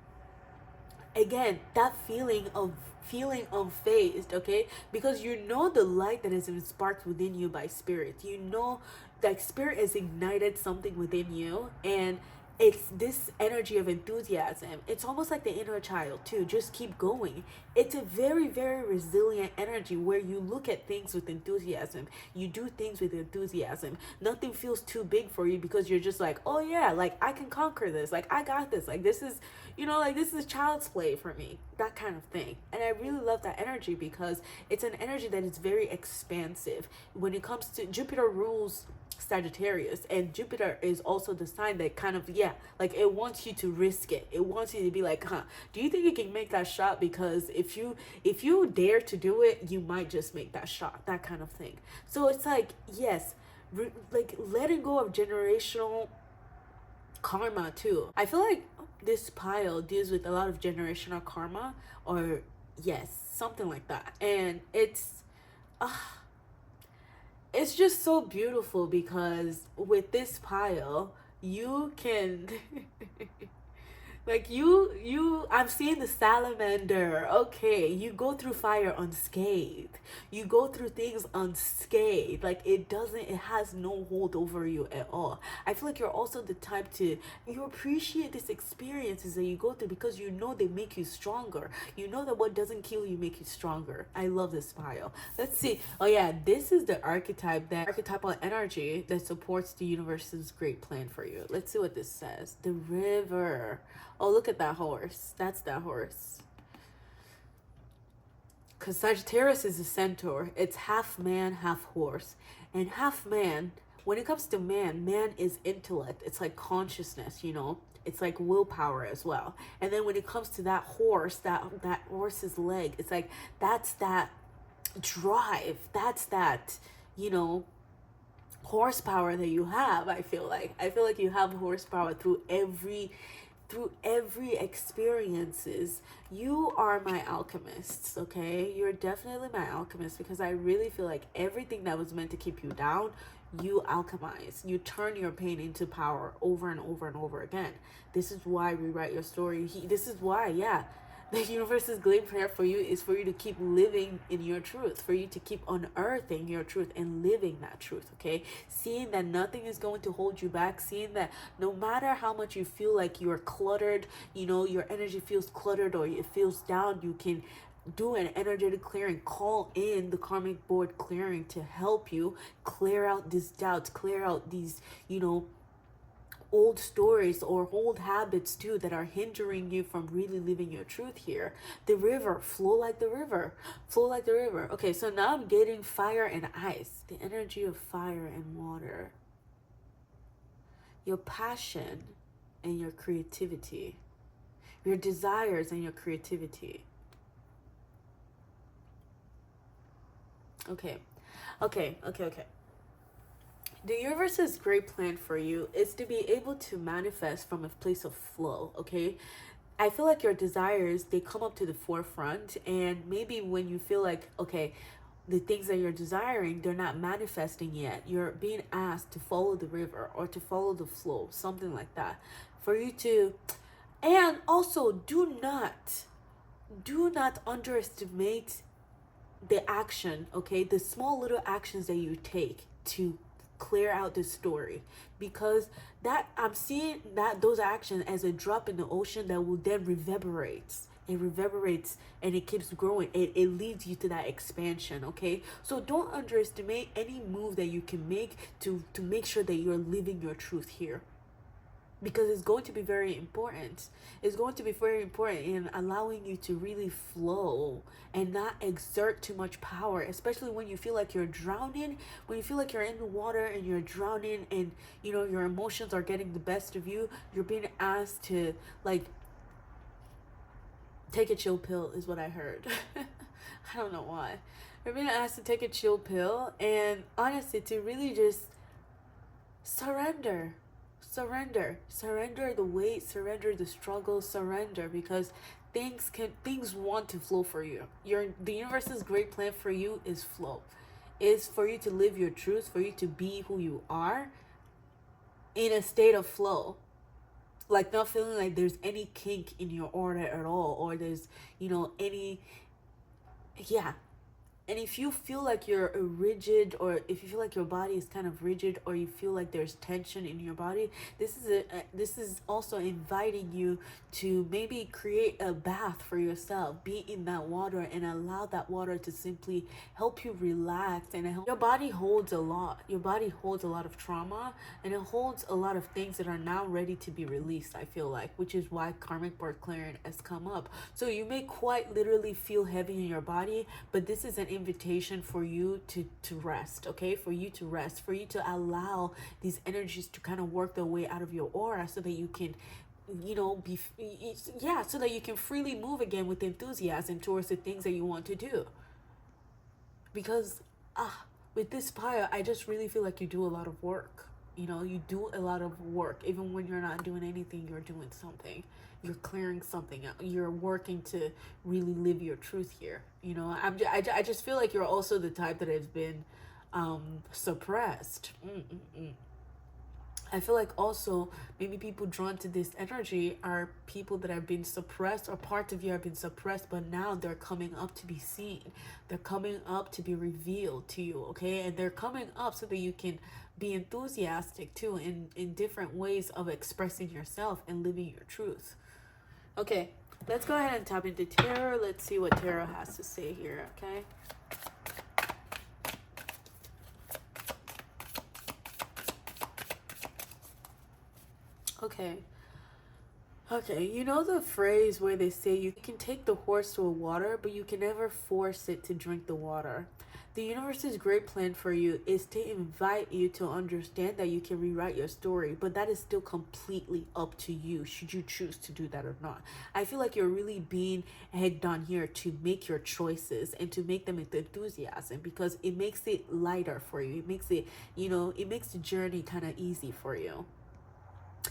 again, that feeling unfazed. Okay, because you know the light that has been sparked within you by spirit. You know that spirit has ignited something within you, and it's this energy of enthusiasm. It's almost like the inner child too. Just keep going. It's a very, very resilient energy where you look at things with enthusiasm. You do things with enthusiasm. Nothing feels too big for you, because you're just like, oh yeah, like I can conquer this. Like I got this. Like this is, like this is child's play for me. That kind of thing. And I really love that energy, because it's an energy that is very expansive. When it comes to Jupiter rules Sagittarius, and Jupiter is also the sign that kind of, like it wants you to risk it. It wants you to be like, do you think you can make that shot? Because if you dare to do it, you might just make that shot, that kind of thing. So it's like, yes, like letting go of generational karma too. I feel like this pile deals with a lot of generational karma, or yes, something like that. And it's just so beautiful, because with this pile you can like I'm seeing the salamander. Okay, you go through fire unscathed. You go through things unscathed. Like it has no hold over you at all. I feel like you're also the type you appreciate these experiences that you go through, because you know they make you stronger. You know that what doesn't kill you make you stronger. I love this pile. Let's see. Oh yeah, this is the archetypal energy that supports the universe's great plan for you. Let's see what this says. The river. Oh, look at that horse. That's that horse. Because Sagittarius is a centaur. It's half man, half horse. And half man when it comes to man, man is intellect. It's like consciousness, you know. It's like willpower as well. And then when it comes to that horse, that horse's leg, it's like that's that drive. That's that, you know, horsepower that you have. I feel like you have horsepower through every experiences. You are my alchemists, okay? You're definitely my alchemist, because I really feel like everything that was meant to keep you down, you alchemize. You turn your pain into power over and over and over again. This is why we write your story. This is why, yeah, the universe's great prayer for you is for you to keep living in your truth, for you to keep unearthing your truth and living that truth, okay? Seeing that nothing is going to hold you back, seeing that no matter how much you feel like you're cluttered, you know, your energy feels cluttered or it feels down, you can do an energetic clearing. Call in the karmic board clearing to help you clear out these doubts, clear out these, you know, old stories or old habits too that are hindering you from really living your truth here. The river, flow like the river, flow like the river. Okay, so now I'm getting fire and ice, the energy of fire and water, your passion and your creativity, your desires and your creativity. Okay. The universe's great plan for you is to be able to manifest from a place of flow, okay? I feel like your desires, they come up to the forefront, and maybe when you feel like, okay, the things that you're desiring, they're not manifesting yet, you're being asked to follow the river or to follow the flow, something like that. For you to, and also do not underestimate the action, okay? The small little actions that you take to clear out this story, because that I'm seeing that those actions as a drop in the ocean that will then reverberates. It reverberates and it keeps growing. It leads you to that expansion, okay? So don't underestimate any move that you can make to make sure that you're living your truth here, because it's going to be very important. It's going to be very important in allowing you to really flow and not exert too much power, especially when you feel like you're drowning, when you feel like you're in the water and you're drowning and, you know, your emotions are getting the best of you. You're being asked to, like, take a chill pill is what I heard. I don't know why. You're being asked to take a chill pill and honestly to really just surrender the weight, surrender the struggle, surrender, because things want to flow for you. The universe's great plan for you is flow, is for you to live your truth, for you to be who you are in a state of flow, like not feeling like there's any kink in your aura at all, or there's, you know, any, yeah. And if you feel like you're rigid, or if you feel like your body is kind of rigid, or you feel like there's tension in your body, this is also inviting you to maybe create a bath for yourself. Be in that water and allow that water to simply help you relax. And your body holds a lot. Your body holds a lot of trauma, and it holds a lot of things that are now ready to be released, I feel like, which is why karmic board clearing has come up. So you may quite literally feel heavy in your body, but this is an invitation for you to rest, okay? For you to rest, for you to allow these energies to kind of work their way out of your aura, so that you can, you know, so that you can freely move again with enthusiasm towards the things that you want to do. Because with this fire, I just really feel like you do a lot of work. You know, you do a lot of work. Even when you're not doing anything, you're doing something. You're clearing something out. You're working to really live your truth here. You know, I just feel like you're also the type that has been suppressed. I feel like also maybe people drawn to this energy are people that have been suppressed, or parts of you have been suppressed, but now they're coming up to be seen. They're coming up to be revealed to you, okay? And they're coming up so that you can be enthusiastic too in different ways of expressing yourself and living your truth. Okay, let's go ahead and tap into tarot. Let's see what tarot has to say here, okay? Okay, you know the phrase where they say you can take the horse to a water, but you can never force it to drink the water. The universe's great plan for you is to invite you to understand that you can rewrite your story, but that is still completely up to you, should you choose to do that or not. I feel like you're really being egged on here to make your choices and to make them with enthusiasm, because it makes it lighter for you. It makes it, it makes the journey kind of easy for you,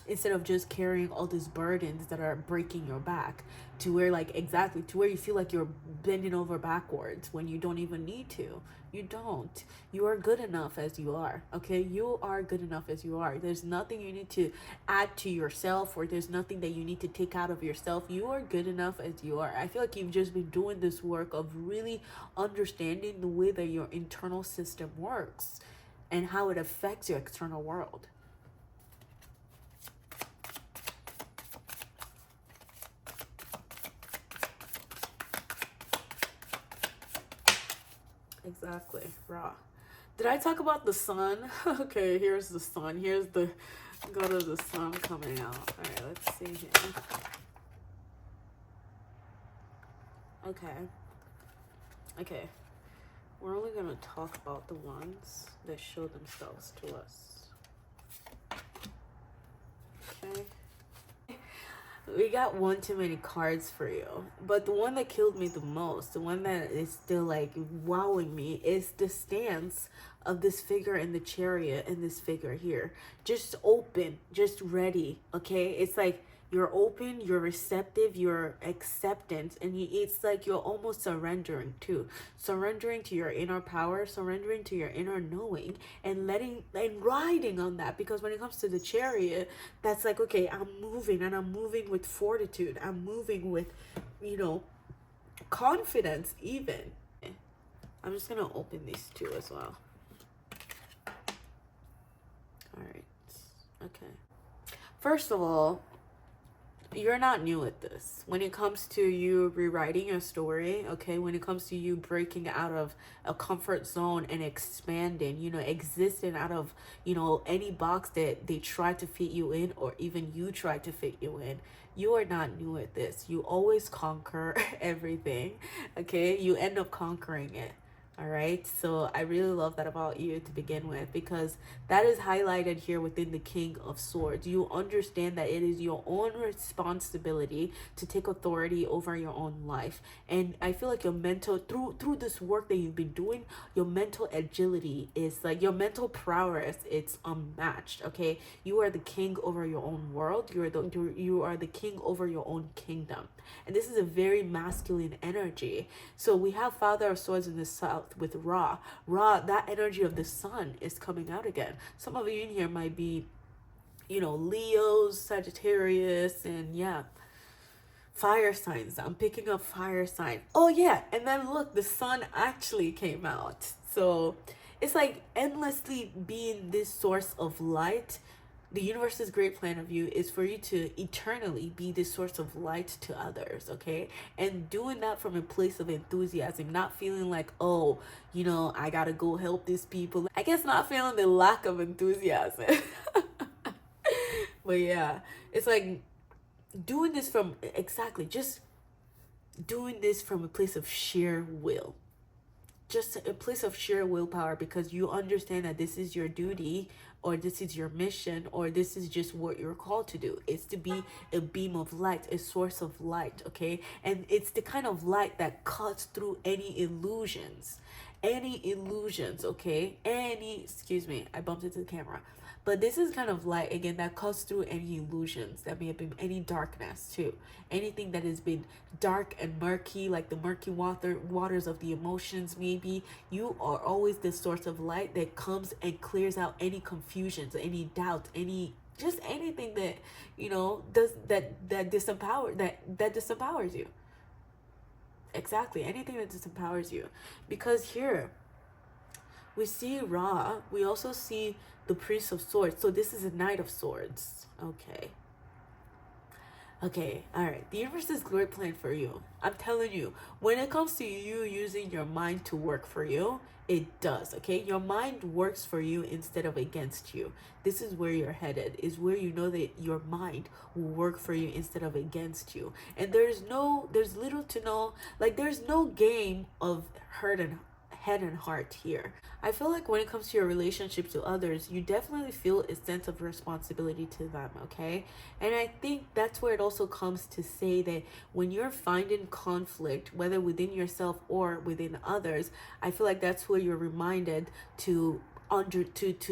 instead of just carrying all these burdens that are breaking your back, to where, like, exactly, to where you feel like you're bending over backwards when you don't even need to. You don't. You are good enough as you are, okay? You are good enough as you are. There's nothing you need to add to yourself, or there's nothing that you need to take out of yourself. You are good enough as you are. I feel like you've just been doing this work of really understanding the way that your internal system works and how it affects your external world. Exactly, raw. Did I talk about the sun? Okay, here's the sun. Here's the god of the sun coming out. All right, let's see here. Okay. We're only gonna talk about the ones that show themselves to us. Okay. We got one too many cards for you, but the one that killed me the most, the one that is still like wowing me, is the stance of this figure in the chariot and this figure here. Just open, just ready, okay? It's like you're open, you're receptive, you're acceptance, and it's like you're almost surrendering too. Surrendering to your inner power, surrendering to your inner knowing, and letting and riding on that. Because when it comes to the chariot, that's like, okay, I'm moving, and I'm moving with fortitude. I'm moving with, confidence even. I'm just gonna open these two as well. All right. Okay. First of all, you're not new at this. When it comes to you rewriting your story, okay, when it comes to you breaking out of a comfort zone and expanding, existing out of, any box that they try to fit you in, or even you try to fit you in, you are not new at this. You always conquer everything, okay? You end up conquering it. All right, so I really love that about you to begin with, because that is highlighted here within the King of Swords. You understand that it is your own responsibility to take authority over your own life. And I feel like your mental, through this work that you've been doing, your mental agility is like, your mental prowess, it's unmatched, okay? You are the king over your own world. You are the king over your own kingdom. And this is a very masculine energy. So we have Father of Swords in the south with Ra. That energy of the sun is coming out again. Some of you in here might be, Leos, Sagittarius, and yeah, fire signs. I'm picking up fire sign. Oh yeah, and then look, the sun actually came out. So it's like endlessly being this source of light. The universe's great plan of you is for you to eternally be this source of light to others, okay? And doing that from a place of enthusiasm, not feeling like, oh, I gotta go help these people. I guess not feeling the lack of enthusiasm. But yeah, it's like doing this from, just doing this from a place of sheer will. Just a place of sheer willpower, because you understand that this is your duty, or this is your mission, or this is just what you're called to do. It's to be a beam of light, a source of light, okay? And it's the kind of light that cuts through any illusions, okay? Excuse me, I bumped into the camera. But this is kind of light, again, that cuts through any illusions that may have been, any darkness too. Anything that has been dark and murky, like the murky waters of the emotions maybe. You are always the source of light that comes and clears out any confusions, any doubt, just anything that, does that disempowers you. Exactly, anything that disempowers you. Because here, we see Ra, we also see the Priest of Swords. So this is a Knight of Swords. Okay, all right. The universe's great plan for you. I'm telling you, when it comes to you using your mind to work for you, it does, okay? Your mind works for you instead of against you. This is where you're headed, is where you know that your mind will work for you instead of against you. And there's little to no, like there's no game of head and heart here. I feel like when it comes to your relationship to others, you definitely feel a sense of responsibility to them, okay? And I think that's where it also comes to say that when you're finding conflict, whether within yourself or within others, I feel like that's where you're reminded to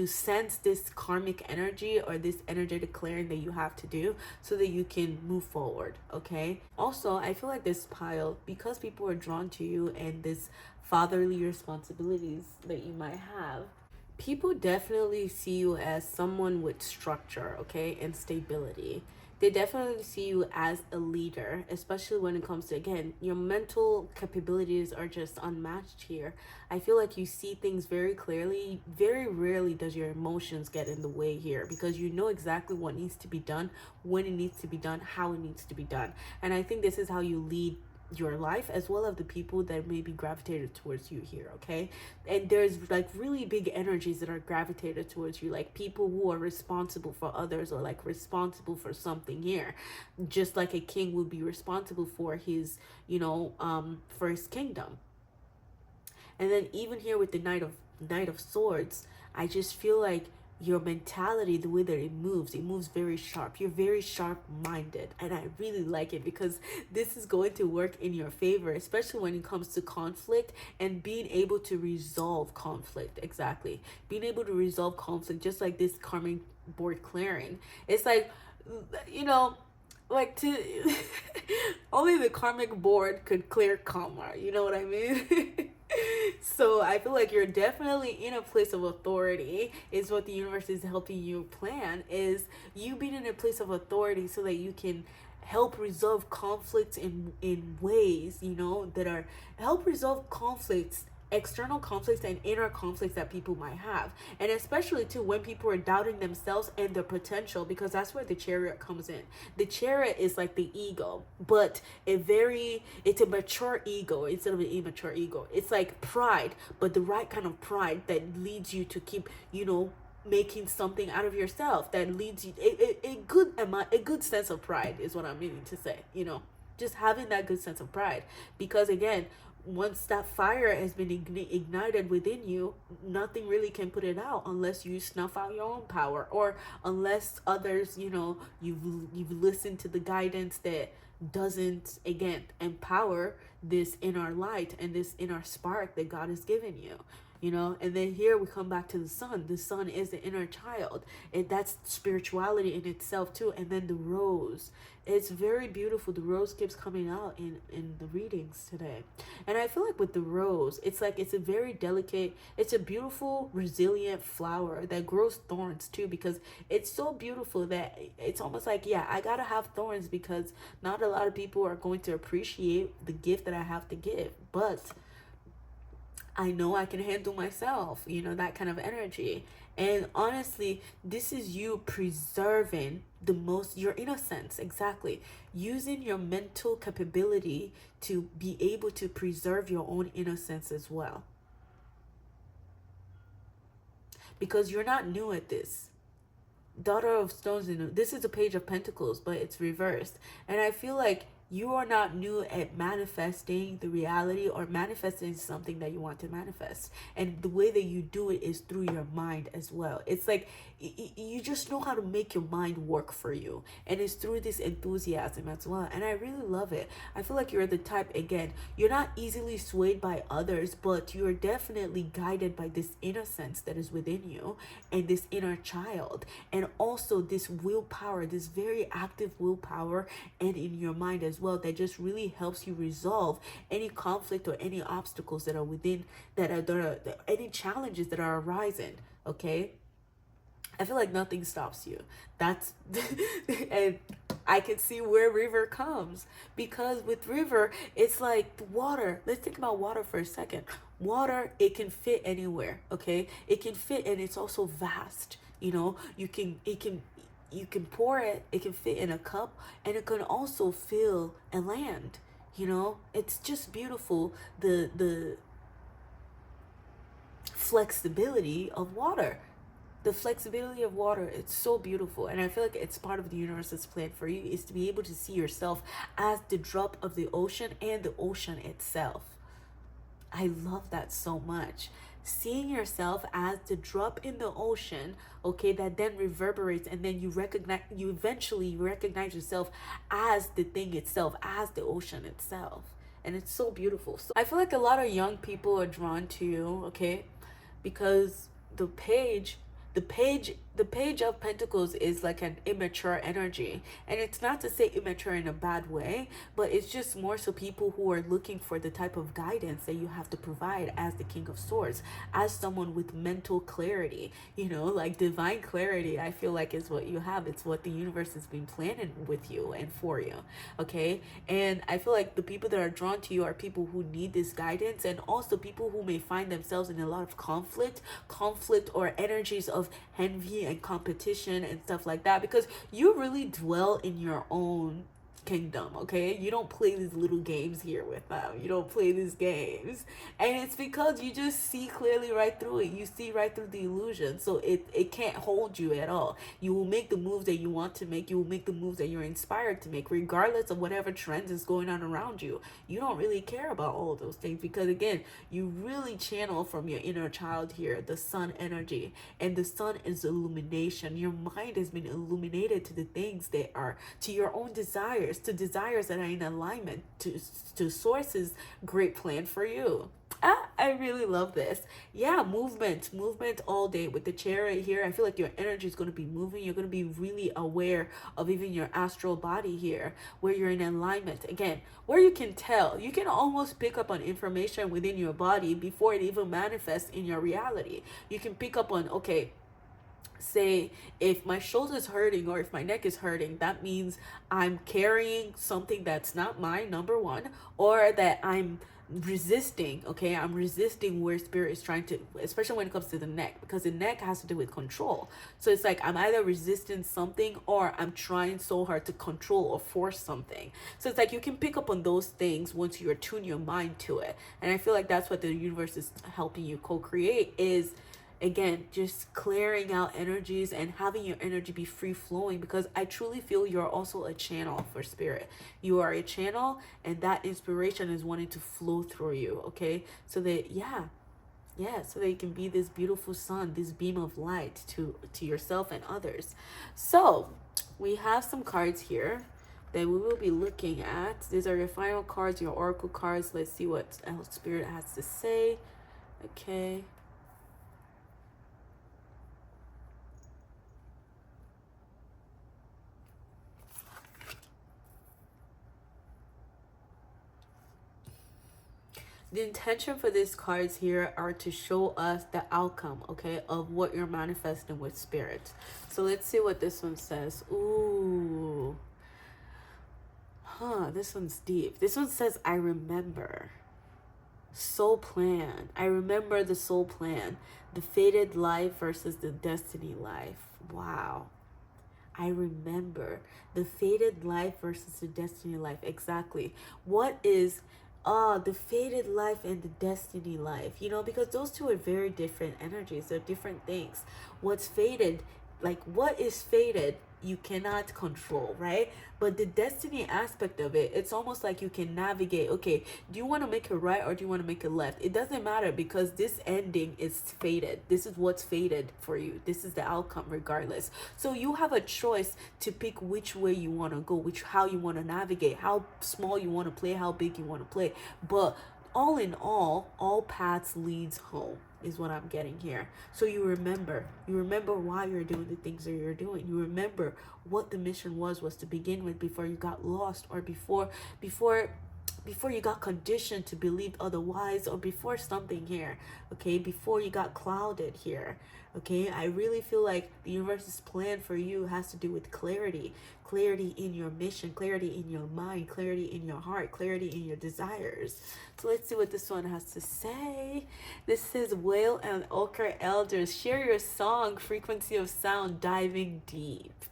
sense this karmic energy or this energetic clearing that you have to do so that you can move forward. Okay, also I feel like this pile, because people are drawn to you and this fatherly responsibilities that you might have, people definitely see you as someone with structure, okay, and stability. They definitely see you as a leader, especially when it comes to, again, your mental capabilities are just unmatched here. I feel like you see things very clearly. Very rarely does your emotions get in the way here, because you know exactly what needs to be done, when it needs to be done, how it needs to be done. And I think this is how you lead your life, as well as the people that may be gravitated towards you here, okay? And there's like really big energies that are gravitated towards you, like people who are responsible for others, or like responsible for something here, just like a king would be responsible for his, for his kingdom. And then even here with the Knight of Swords, I just feel like your mentality, the way that it moves very sharp. You're very sharp minded, and I really like it, because this is going to work in your favor, especially when it comes to conflict and being able to resolve conflict. Exactly, being able to resolve conflict, just like this karmic board clearing. It's like, like to only the karmic board could clear karma, you know what I mean? So I feel like you're definitely in a place of authority, is what the universe is helping you plan, is you being in a place of authority so that you can help resolve conflicts in ways, that are help resolve conflicts, external conflicts and inner conflicts that people might have. And especially too when people are doubting themselves and their potential, because that's where the Chariot comes in. The Chariot is like the ego, but it's a mature ego instead of an immature ego. It's like pride, but the right kind of pride that leads you to keep, making something out of yourself, that leads you a good sense of pride is what I'm meaning to say, just having that good sense of pride. Because again, once that fire has been ignited within you, nothing really can put it out unless you snuff out your own power, or unless others, you've listened to the guidance that doesn't, again, empower this inner light and this inner spark that God has given you. And then here we come back to the sun. The sun is the inner child, and that's spirituality in itself too. And then the rose, it's very beautiful. The rose keeps coming out in the readings today. And I feel like with the rose, it's like it's a very delicate, it's a beautiful, resilient flower that grows thorns too, because it's so beautiful that it's almost like, yeah, I gotta have thorns, because not a lot of people are going to appreciate the gift that I have to give. But I know I can handle myself, that kind of energy. And honestly, this is you preserving your innocence. Exactly. Using your mental capability to be able to preserve your own innocence as well. Because you're not new at this. Daughter of Stones, this is a Page of Pentacles, but it's reversed. And I feel like you are not new at manifesting the reality, or manifesting something that you want to manifest. And the way that you do it is through your mind as well. It's like you just know how to make your mind work for you. And it's through this enthusiasm as well. And I really love it. I feel like you're the type, again, you're not easily swayed by others, but you're definitely guided by this innocence that is within you, and this inner child. And also this willpower, this very active willpower, and in your mind as well, that just really helps you resolve any conflict or any obstacles that are within, that are any challenges that are arising. Okay, I feel like nothing stops you. That's and I can see where river comes, because with river, it's like water. Let's think about water for a second. Water, it can fit anywhere. Okay, it can fit, and it's also vast. You can pour it, it can fit in a cup, and it can also fill a land. It's just beautiful, the flexibility of water. The flexibility of water, it's so beautiful. And I feel like it's part of the universe's plan for you, is to be able to see yourself as the drop of the ocean and the ocean itself. I love that so much. Seeing yourself as the drop in the ocean, okay, that then reverberates, and then you eventually recognize yourself as the thing itself, as the ocean itself. And it's so beautiful. So I feel like a lot of young people are drawn to you, okay, because the page of pentacles is like an immature energy, and it's not to say immature in a bad way, but it's just more so people who are looking for the type of guidance that you have to provide as the king of swords, as someone with mental clarity, like divine clarity. I feel like is what you have. It's what the universe has been planning with you and for you, okay? And I feel like the people that are drawn to you are people who need this guidance, and also people who may find themselves in a lot of conflict or energies of envy and competition and stuff like that, because you really dwell in your own kingdom, okay? You don't play these little games here with them. You don't play these games, and it's because you just see clearly right through it. You see right through the illusion, so it can't hold you at all. You will make the moves that you want to make. You will make the moves that you're inspired to make, regardless of whatever trends is going on around you. You don't really care about all of those things, because again, you really channel from your inner child here, the sun energy, and the sun is illumination. Your mind has been illuminated to the things that are to your own desires, to desires that are in alignment to source's great plan for you. I really love this. Yeah, movement all day with the chariot here. I feel like your energy is going to be moving. You're going to be really aware of even your astral body here, where you're in alignment. Again, where you can almost pick up on information within your body before it even manifests in your reality. You can pick up on, okay, say if my shoulder's hurting or if my neck is hurting, that means I'm carrying something that's not mine, number one, or that I'm resisting, okay? I'm resisting where spirit is trying to, especially when it comes to the neck, because the neck has to do with control. So it's like I'm either resisting something or I'm trying so hard to control or force something. So it's like you can pick up on those things once you attune your mind to it. And I feel like that's what the universe is helping you co-create, is again just clearing out energies and having your energy be free flowing, because I truly feel you're also a channel for spirit. You are a channel, and that inspiration is wanting to flow through you, okay? So that so that you can be this beautiful sun, this beam of light to yourself and others. So we have some cards here that we will be looking at. These are your final cards, your oracle cards. Let's see what else spirit has to say. Okay. The intention for these cards here are to show us the outcome, okay, of what you're manifesting with spirit. So let's see what this one says. Ooh. This one's deep. This one says, I remember. Soul plan. I remember the soul plan. The fated life versus the destiny life. Wow. I remember the fated life versus the destiny life. Exactly. What is the fated life and the destiny life? Because those two are very different energies. They're different things. What's fated, like what is fated, you cannot control, right? But the destiny aspect of it, it's almost like you can navigate. Okay, do you want to make it right or do you want to make it left? It doesn't matter, because this ending is fated. This is what's fated for you. This is the outcome regardless. So you have a choice to pick which way you want to go, how you want to navigate, how small you want to play, how big you want to play. But all in all paths leads home is what I'm getting here. So you remember why you're doing the things that you're doing. You remember what the mission was to begin with, before you got lost, or before you got conditioned to believe otherwise, or before something here, okay, before you got clouded here, okay. I really feel like the universe's plan for you has to do with clarity in your mission, clarity in your mind, clarity in your heart, clarity in your desires. So let's see what this one has to say. This says, Whale and Ochre Elders, share your song, frequency of sound, diving deep.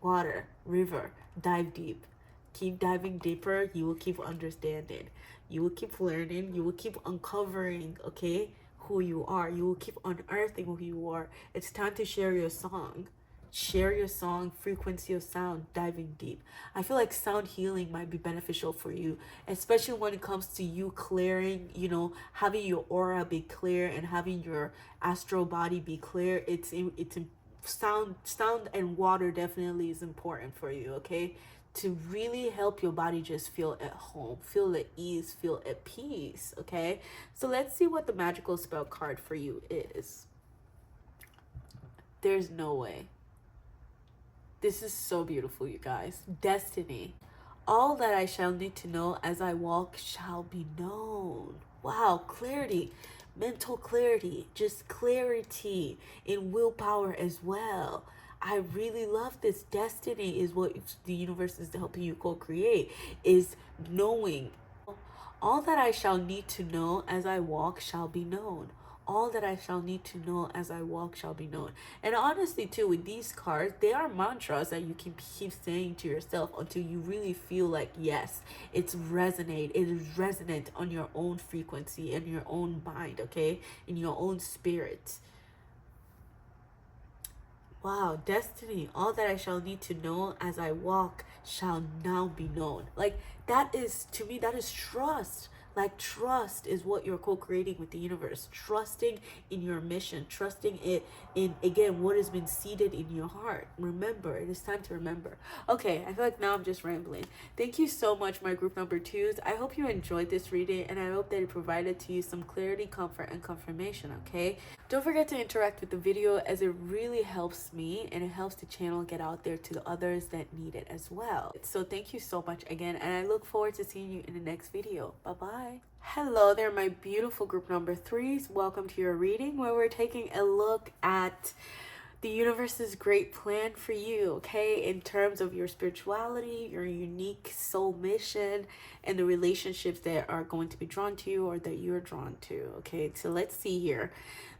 Water, river, dive deep. Keep diving deeper. You will keep understanding. You will keep learning. You will keep uncovering, okay, who you are. You will keep unearthing who you are. It's time to share your song. share your song, frequency of sound, diving deep. I feel like sound healing might be beneficial for you, especially when it comes to you clearing, you know, having your aura be clear and having your astral body be clear. Sound and water definitely is important for you, okay? To really help your body just feel at home, feel at ease, feel at peace, okay? So let's see what the magical spell card for you is. There's no way. This is so beautiful, you guys. Destiny. All that I shall need to know as I walk shall be known. Wow, clarity, mental clarity, just clarity in willpower as well. I really love this. Destiny is what the universe is helping you co-create, is knowing. All that I shall need to know as I walk shall be known. All that I shall need to know as I walk shall be known. And honestly, too, with these cards, they are mantras that you can keep saying to yourself until you really feel like, yes, it is resonant on your own frequency and your own mind, okay? In your own spirit. Wow, destiny. All that I shall need to know as I walk shall now be known. Like, that is, to me, that is trust. Like, trust is what you're co-creating with the universe. Trusting in your mission. Trusting it in, again, what has been seeded in your heart. Remember. It is time to remember. Okay, I feel like now I'm just rambling. Thank you so much, my group number 2s. I hope you enjoyed this reading, and I hope that it provided to you some clarity, comfort, and confirmation, okay? Don't forget to interact with the video, as it really helps me and it helps the channel get out there to the others that need it as well. So thank you so much again, and I look forward to seeing you in the next video. Bye bye. Hello there, my beautiful group number 3s. Welcome to your reading, where we're taking a look at the universe's great plan for you, okay, in terms of your spirituality, your unique soul mission, and the relationships that are going to be drawn to you or that you're drawn to, okay? So let's see here.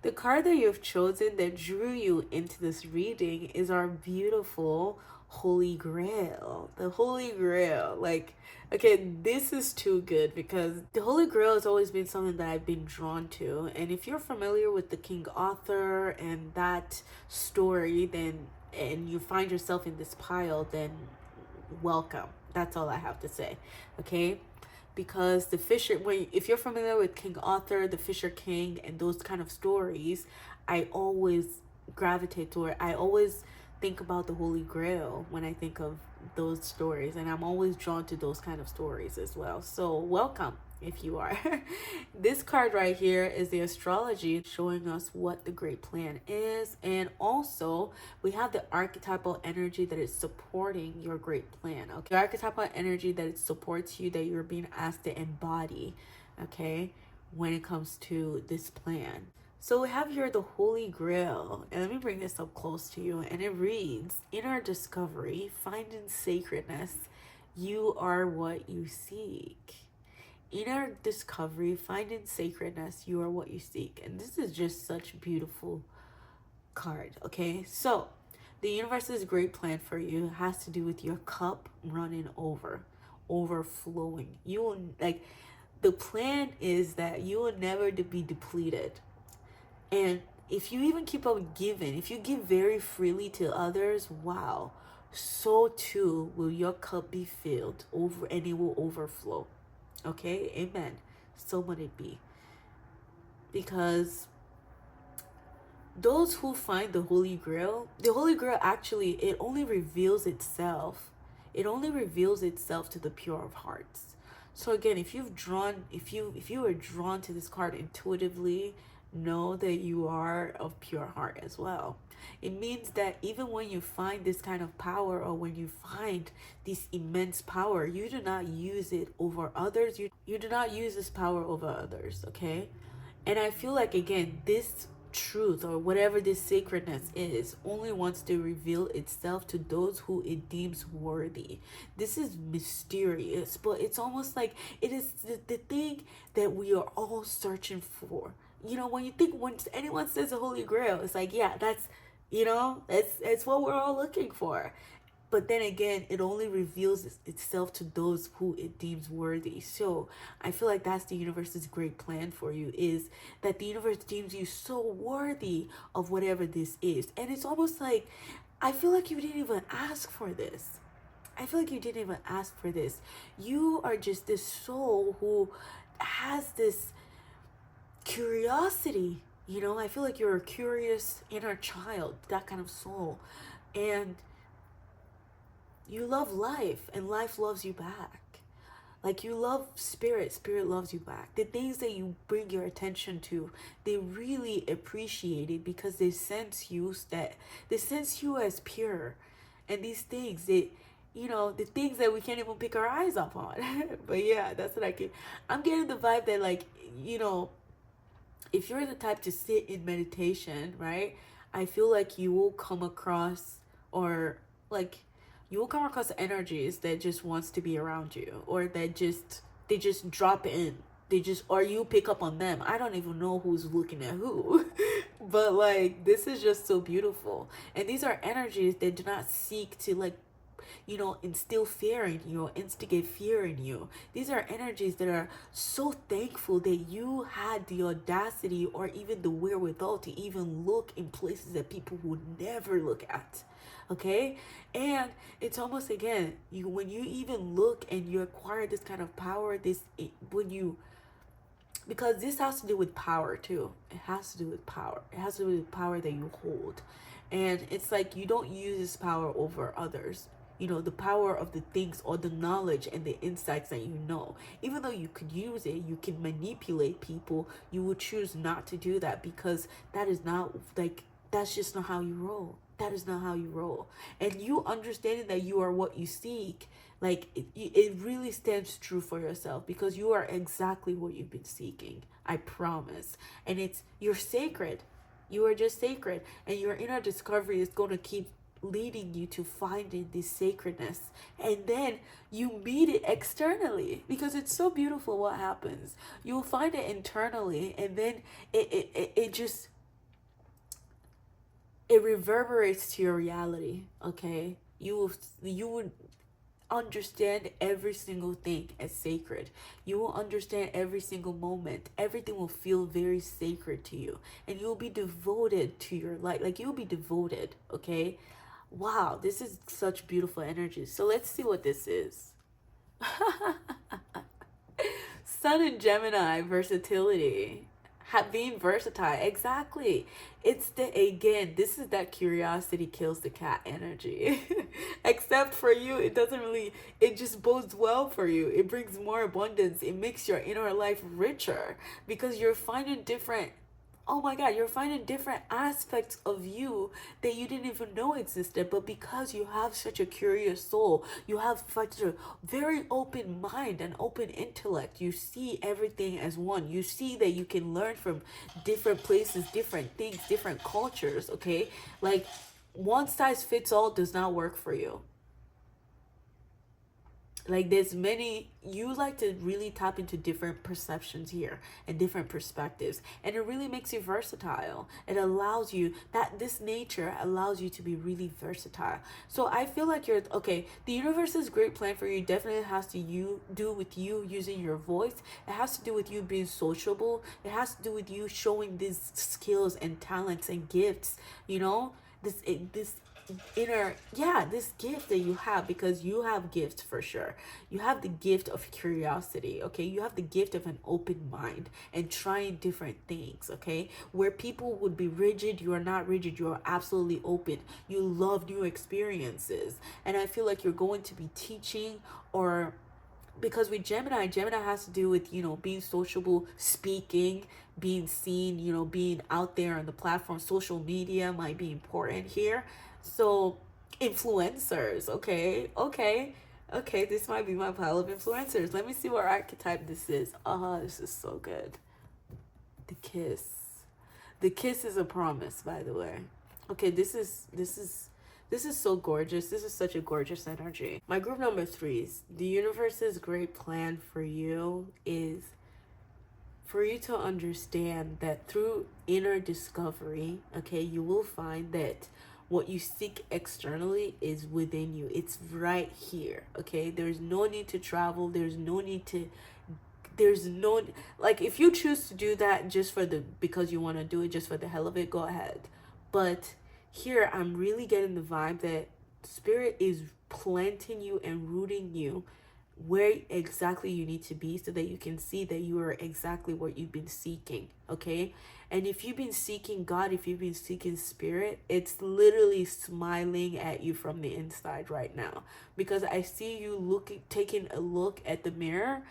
The card that you've chosen that drew you into this reading is our beautiful Holy Grail. The Holy Grail. Like, okay, this is too good, because the Holy Grail has always been something that I've been drawn to. And if you're familiar with the King Arthur and that story, then, and you find yourself in this pile, then welcome. That's all I have to say, okay? Because the Fisher, if you're familiar with King Arthur, the Fisher King, and those kind of stories, I always gravitate toward. I always think about the Holy Grail when I think of those stories, and I'm always drawn to those kind of stories as well. So welcome if you are. This card right here is the astrology, showing us what the great plan is, and also we have the archetypal energy that is supporting your great plan. Okay, the archetypal energy that it supports you, that you're being asked to embody, okay, when it comes to this plan. So we have here the Holy Grail, and let me bring this up close to you, and it reads, inner discovery, finding sacredness, you are what you seek. Inner discovery, finding sacredness, you are what you seek. And this is just such a beautiful card, okay? So the universe's great plan for you has to do with your cup running over, overflowing. You will, like, the plan is that you will never be depleted. And if you even keep on giving, if you give very freely to others, wow, so too will your cup be filled over, and it will overflow. Okay, amen. So would it be. Because those who find the Holy Grail actually, it only reveals itself. It only reveals itself to the pure of hearts. So again, if you are drawn to this card intuitively, know that you are of pure heart as well. It means that even when you find this kind of power, or when you find this immense power, you do not use it over others. You do not use this power over others, okay? And I feel like, again, this truth, or whatever this sacredness is, only wants to reveal itself to those who it deems worthy. This is mysterious, but it's almost like it is the thing that we are all searching for. You know, when anyone says the Holy Grail, it's like, yeah, that's what we're all looking for. But then again, it only reveals itself to those who it deems worthy. So I feel like that's the universe's great plan for you, is that the universe deems you so worthy of whatever this is. And it's almost like I feel like you didn't even ask for this. I feel like you didn't even ask for this. You are just this soul who has this curiosity. You know, I feel like you're a curious inner child, that kind of soul. And you love life, and life loves you back. Like, you love spirit, spirit loves you back. The things that you bring your attention to, they really appreciate it because they sense you as pure. And these things, the things that we can't even pick our eyes up on. But yeah, that's what I'm getting the vibe that, like, if you're the type to sit in meditation, right? I feel like you will come across, or like, you will come across energies that just wants to be around you, or that they just drop in. Or you pick up on them. I don't even know who's looking at who. But like, this is just so beautiful. And these are energies that do not seek to, like, instill fear in you, instigate fear in you. These are energies that are so thankful that you had the audacity or even the wherewithal to even look in places that people would never look at. Okay? And it's almost, again, when you even look and you acquire this kind of power, because this has to do with power too. It has to do with power. It has to do with power that you hold. And it's like, you don't use this power over others. The power of the things or the knowledge and the insights that you know. Even though you could use it, you can manipulate people, you would choose not to do that, because that is not, like, that's just not how you roll. That is not how you roll. And you understanding that you are what you seek, like, it really stands true for yourself, because you are exactly what you've been seeking. I promise. And you're sacred. You are just sacred. And your inner discovery is going to keep leading you to finding this sacredness, and then you meet it externally, because it's so beautiful what happens. You'll find it internally, and then it just, it reverberates to your reality. Okay, you would understand every single thing as sacred. You will understand every single moment. Everything will feel very sacred to you, and you'll be devoted to your life. Like, you'll be devoted. Okay. Wow, this is such beautiful energy. So let's see what this is. Sun in Gemini, versatility. Being versatile. Exactly. Again, this is that curiosity kills the cat energy. Except for you, it just bodes well for you. It brings more abundance. It makes your inner life richer, because you're finding different, oh my God, you're finding different aspects of you that you didn't even know existed. But because you have such a curious soul, you have such a very open mind and open intellect, you see everything as one. You see that you can learn from different places, different things, different cultures, okay? Like, one size fits all does not work for you. Like, you like to really tap into different perceptions here and different perspectives, and it really makes you versatile. It allows you, this nature allows you to be really versatile. So I feel like the universe's great plan for you definitely has to do with you using your voice. It has to do with you being sociable. It has to do with you showing these skills and talents and gifts, this this gift that you have, because you have gifts for sure. You have the gift of curiosity. Okay, you have the gift of an open mind and trying different things. Okay, where people would be rigid, you are not rigid. You are absolutely open. You love new experiences, and I feel like you're going to be teaching, or because with Gemini has to do with, being sociable, speaking, being seen, being out there on the platform. Social media might be important here. So, influencers, okay, this might be my pile of influencers. Let me see what archetype this is. This is so good. The kiss is a promise, by the way. Okay, this is so gorgeous. This is such a gorgeous energy. My group number 3 is, the universe's great plan for you is for you to understand that through inner discovery, okay, you will find that what you seek externally is within you. It's right here, okay? There's no need to travel. There's no, like, if you choose to do that just because you want to do it, just for the hell of it, go ahead. But here I'm really getting the vibe that spirit is planting you and rooting you where exactly you need to be so that you can see that you are exactly what you've been seeking. Okay, and if you've been seeking God, if you've been seeking spirit, it's literally smiling at you from the inside right now, because I see you taking a look at the mirror.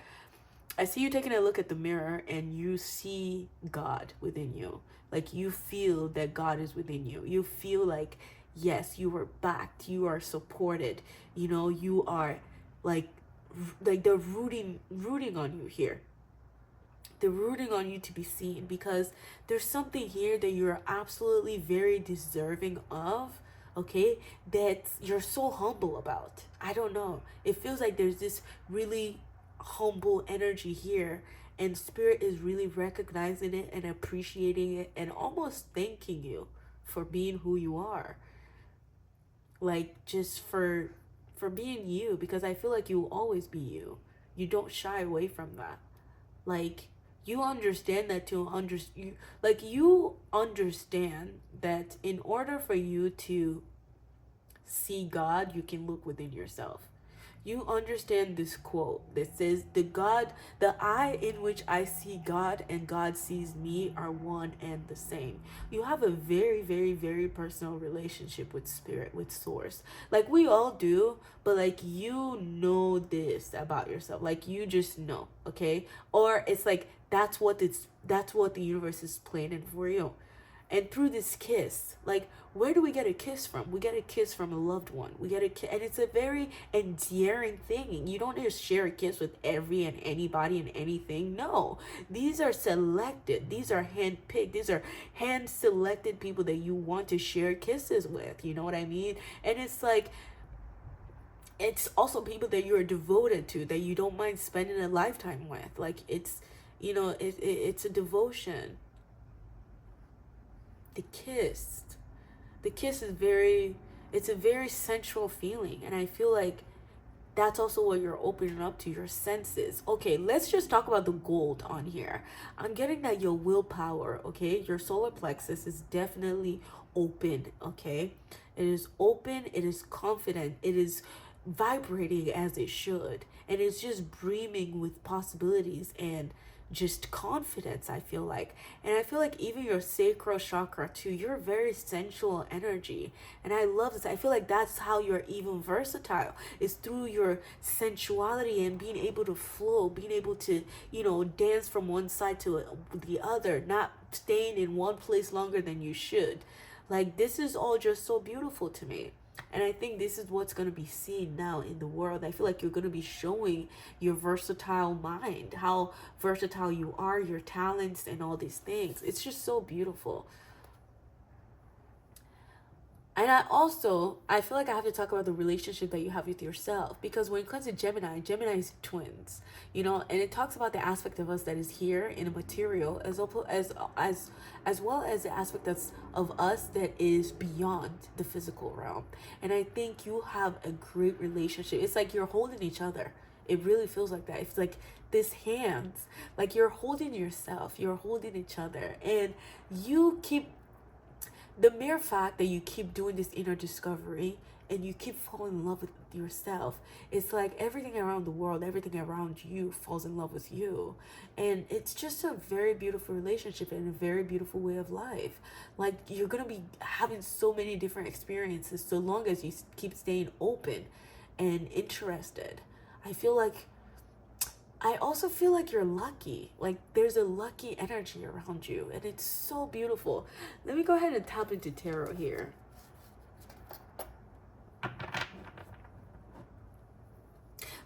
I see you taking a look at the mirror and you see God within you. Like, you feel that God is within you. You feel like, yes, you are backed, you are supported, you know, you are like they're rooting on you here. They're rooting on you to be seen, because there's something here that you're absolutely very deserving of, okay, that you're so humble about. I don't know. It feels like there's this really humble energy here, and spirit is really recognizing it and appreciating it and almost thanking you for being who you are. Like, just for being you, because I feel like you will always be you. You don't shy away from that. Like, you understand that you understand that in order for you to see God, you can look within yourself. You understand this quote that says, the eye in which I see God and God sees me are one and the same. You have a very, very, very personal relationship with spirit, with source. Like, we all do, but like, you know this about yourself. Like, you just know, okay? Or it's like, that's what the universe is planning for you. And through this kiss, like, where do we get a kiss from? We get a kiss from a loved one. We get a kiss, and it's a very endearing thing. You don't just share a kiss with every and anybody and anything. No, these are selected. These are handpicked. These are hand-selected people that you want to share kisses with. You know what I mean? And it's like, it's also people that you're devoted to, that you don't mind spending a lifetime with. Like, it's, you know, it's a devotion. The kiss is it's a very sensual feeling, and I feel like that's also what you're opening up to, your senses. Okay, let's just talk about the gold on here. I'm getting that your willpower, okay, your solar plexus is definitely open. Okay, it is open, it is confident, it is vibrating as it should, and it's just brimming with possibilities and just confidence, I feel like. And I feel like even your sacral chakra too, you're very sensual energy, and I love this. I feel like that's how you're even versatile, is through your sensuality and being able to flow, being able to, you know, dance from one side to the other, not staying in one place longer than you should. Like, this is all just so beautiful to me. And I think this is what's going to be seen now in the world. I feel like you're going to be showing your versatile mind, how versatile you are, your talents, and all these things. It's just so beautiful. And I feel like I have to talk about the relationship that you have with yourself, because when it comes to Gemini is twins, you know, and it talks about the aspect of us that is here in a material, as well as the aspect that's of us that is beyond the physical realm. And I think you have a great relationship. It's like you're holding each other. It really feels like that. It's like this hands, like you're holding yourself, you're holding each other, and you keep, the mere fact that you keep doing this inner discovery and you keep falling in love with yourself, it's like everything around the world, everything around you falls in love with you. And it's just a very beautiful relationship and a very beautiful way of life. Like, you're gonna be having so many different experiences so long as you keep staying open and interested. I also feel like you're lucky. Like, there's a lucky energy around you, and it's so beautiful. Let me go ahead and tap into tarot here.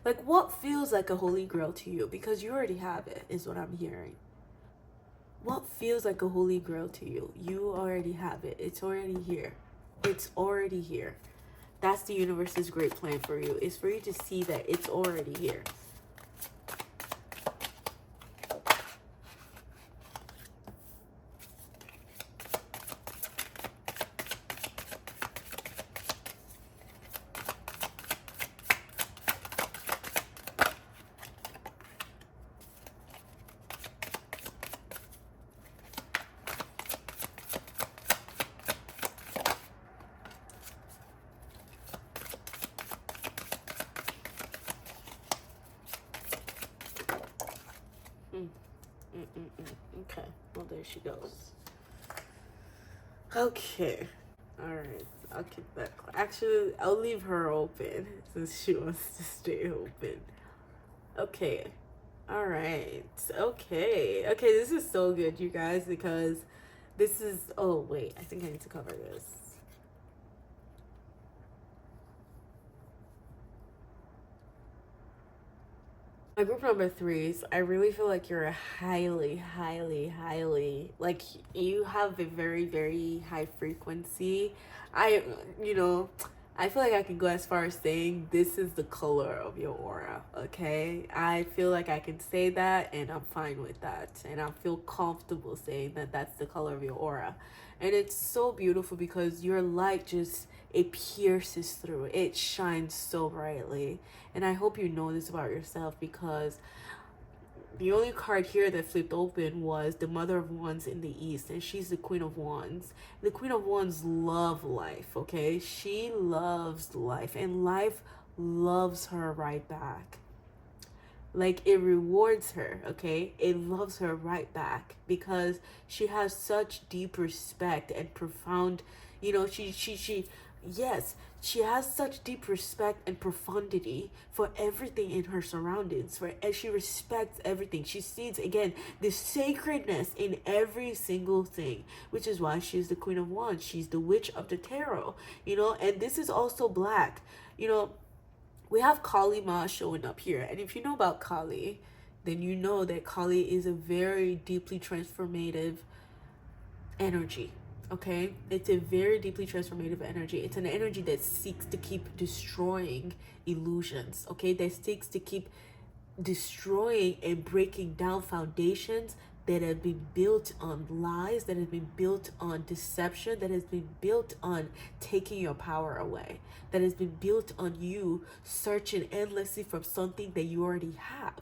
Like, what feels like a holy grail to you? Because you already have it, is what I'm hearing. What feels like a holy grail to you? You already have it. It's already here. It's already here. That's the universe's great plan for you, is for you to see that it's already here. she knows. Okay. Alright. I'll keep that. Actually, I'll leave her open since she wants to stay open. Okay. Alright. Okay. Okay, this is so good, you guys, because this is... Oh, wait. I think I need to cover this. My group number 3s, I really feel like you're a highly, like, you have a very, very high frequency. You know, I feel like I can go as far as saying this is the color of your aura, okay? I feel like I can say that, and I'm fine with that. And I feel comfortable saying that that's the color of your aura. And it's so beautiful because your light just, it pierces through. It shines so brightly. And I hope you know this about yourself, because the only card here that flipped open was the Mother of Wands in the East, and she's the Queen of Wands. The Queen of Wands loves life, okay? She loves life, and life loves her right back. Like, it rewards her, okay? It loves her right back because she has such deep respect and profound, you know, yes, she has such deep respect and profundity for everything in her surroundings, and she respects everything. She sees, again, the sacredness in every single thing, which is why she's the Queen of Wands. She's the Witch of the Tarot, you know, and this is also black, you know. We have Kali Ma showing up here. And if you know about Kali, then you know that Kali is a very deeply transformative energy, okay? It's a very deeply transformative energy. It's an energy that seeks to keep destroying illusions, okay? That seeks to keep destroying and breaking down foundations that have been built on lies, that have been built on deception, that has been built on taking your power away, that has been built on you searching endlessly for something that you already have.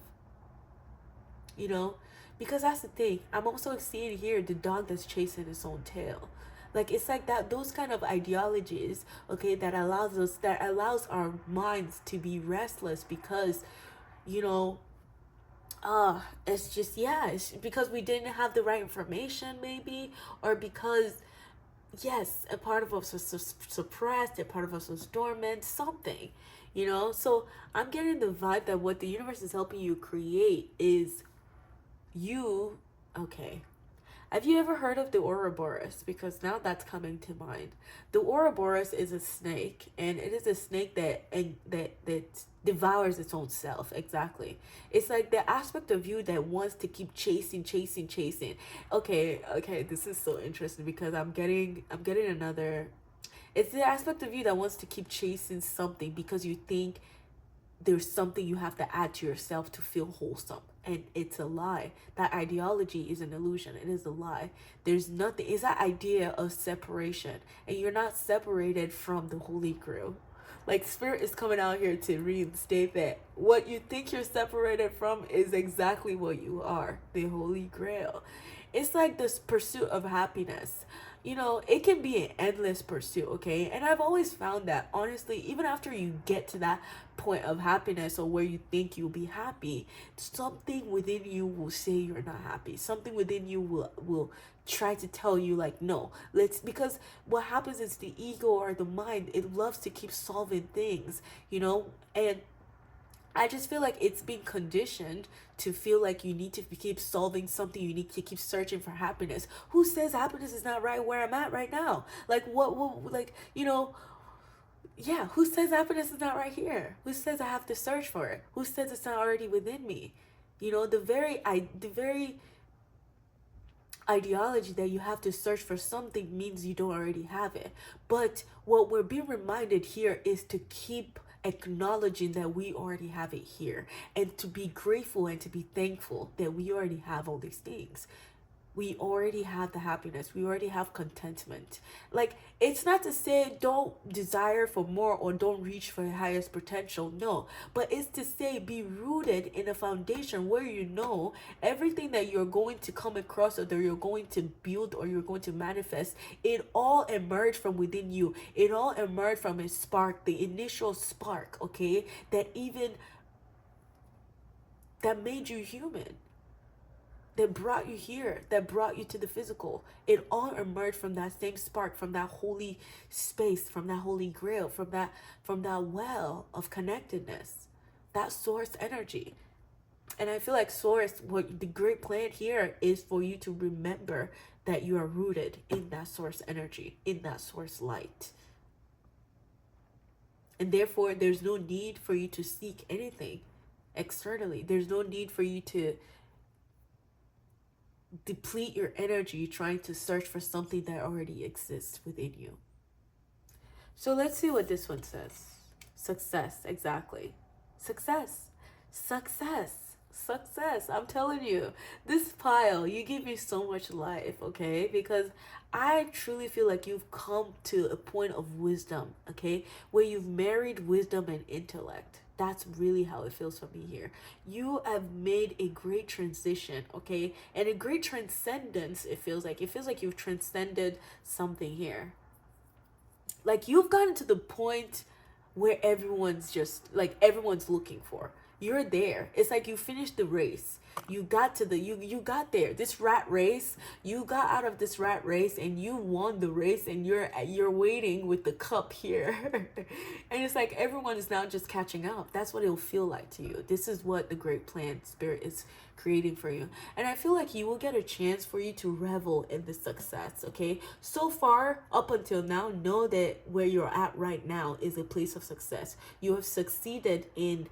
You know, because that's the thing. I'm also seeing here the dog that's chasing its own tail. Like, it's like that, those kind of ideologies, okay, that allows our minds to be restless because, you know, it's just, yeah, it's because we didn't have the right information, maybe, or because, yes, a part of us was suppressed, a part of us was dormant, something, you know. So I'm getting the vibe that what the universe is helping you create is you. Okay, have you ever heard of the Ouroboros? Because now that's coming to mind. The Ouroboros is a snake, and it is a snake that devours its own self. Exactly. It's like the aspect of you that wants to keep chasing. Okay, this is so interesting because I'm getting another. It's the aspect of you that wants to keep chasing something because you think there's something you have to add to yourself to feel wholesome, and it's a lie. That ideology is an illusion. It is a lie. There's nothing. It's that idea of separation, and you're not separated from the Holy Grail. Like, Spirit is coming out here to reinstate that what you think you're separated from is exactly what you are, the Holy Grail. It's like this pursuit of happiness. You know, it can be an endless pursuit, okay? And I've always found that, honestly, even after you get to that point of happiness or where you think you'll be happy, something within you will say you're not happy. Something within you will try to tell you, like, no, because what happens is the ego or the mind, it loves to keep solving things, you know. And I just feel like it's being conditioned to feel like you need to keep solving something. You need to keep searching for happiness. Who says happiness is not right where I'm at right now? Like, like, you know, yeah, who says happiness is not right here? Who says I have to search for it? Who says it's not already within me? You know, the very ideology that you have to search for something means you don't already have it. But what we're being reminded here is to keep acknowledging that we already have it here, and to be grateful and to be thankful that we already have all these things. We already have the happiness. We already have contentment. Like, it's not to say don't desire for more or don't reach for your highest potential. No, but it's to say be rooted in a foundation where you know everything that you're going to come across or that you're going to build or you're going to manifest, it all emerged from within you. It all emerged from a spark, the initial spark, okay, that made you human, that brought you here, that brought you to the physical. It all emerged from that same spark, from that holy space, from that holy grail, from that well of connectedness, that source energy. And I feel like source, what the great plan here is for you to remember that you are rooted in that source energy, in that source light. And therefore, there's no need for you to seek anything externally. There's no need for you to deplete your energy trying to search for something that already exists within you. So let's see what this one says. Success, exactly. Success. I'm telling you, this pile, you give me so much life, okay? Because I truly feel like you've come to a point of wisdom, okay? Where you've married wisdom and intellect. That's really how it feels for me here. You have made a great transition, okay? And a great transcendence, it feels like. It feels like you've transcended something here. Like you've gotten to the point where everyone's looking for. You're there. It's like you finished the race. You got to you got there. This rat race, you got out of this rat race and you won the race, and you're waiting with the cup here. And it's like everyone is now just catching up. That's what it'll feel like to you. This is what the great plan spirit is creating for you. And I feel like you will get a chance for you to revel in the success, okay? So far, up until now, know that where you're at right now is a place of success. You have succeeded in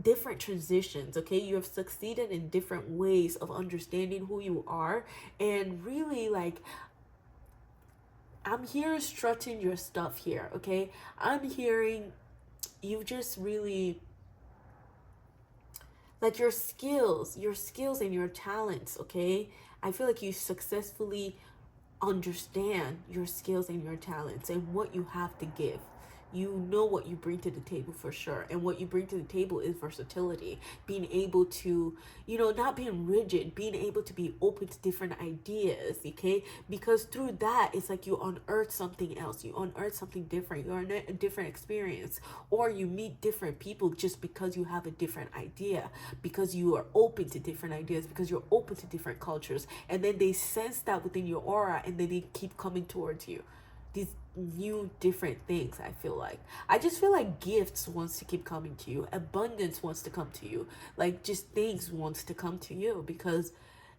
different transitions, okay? You have succeeded in different ways of understanding who you are. And really, like, I'm here strutting your stuff here, okay? I'm hearing you just really, like, your skills and your talents, okay? I feel like you successfully understand your skills and your talents and what you have to give. You know what you bring to the table for sure. And what you bring to the table is versatility. Being able to, not being rigid, being able to be open to different ideas, okay? Because through that, it's like you unearth something else. You unearth something different. You unearth a different experience. Or you meet different people just because you have a different idea. Because you are open to different ideas. Because you're open to different cultures. And then they sense that within your aura, and then they keep coming towards you. These new different things. I just feel like gifts wants to keep coming to you. Abundance wants to come to you. Like, just things wants to come to you, because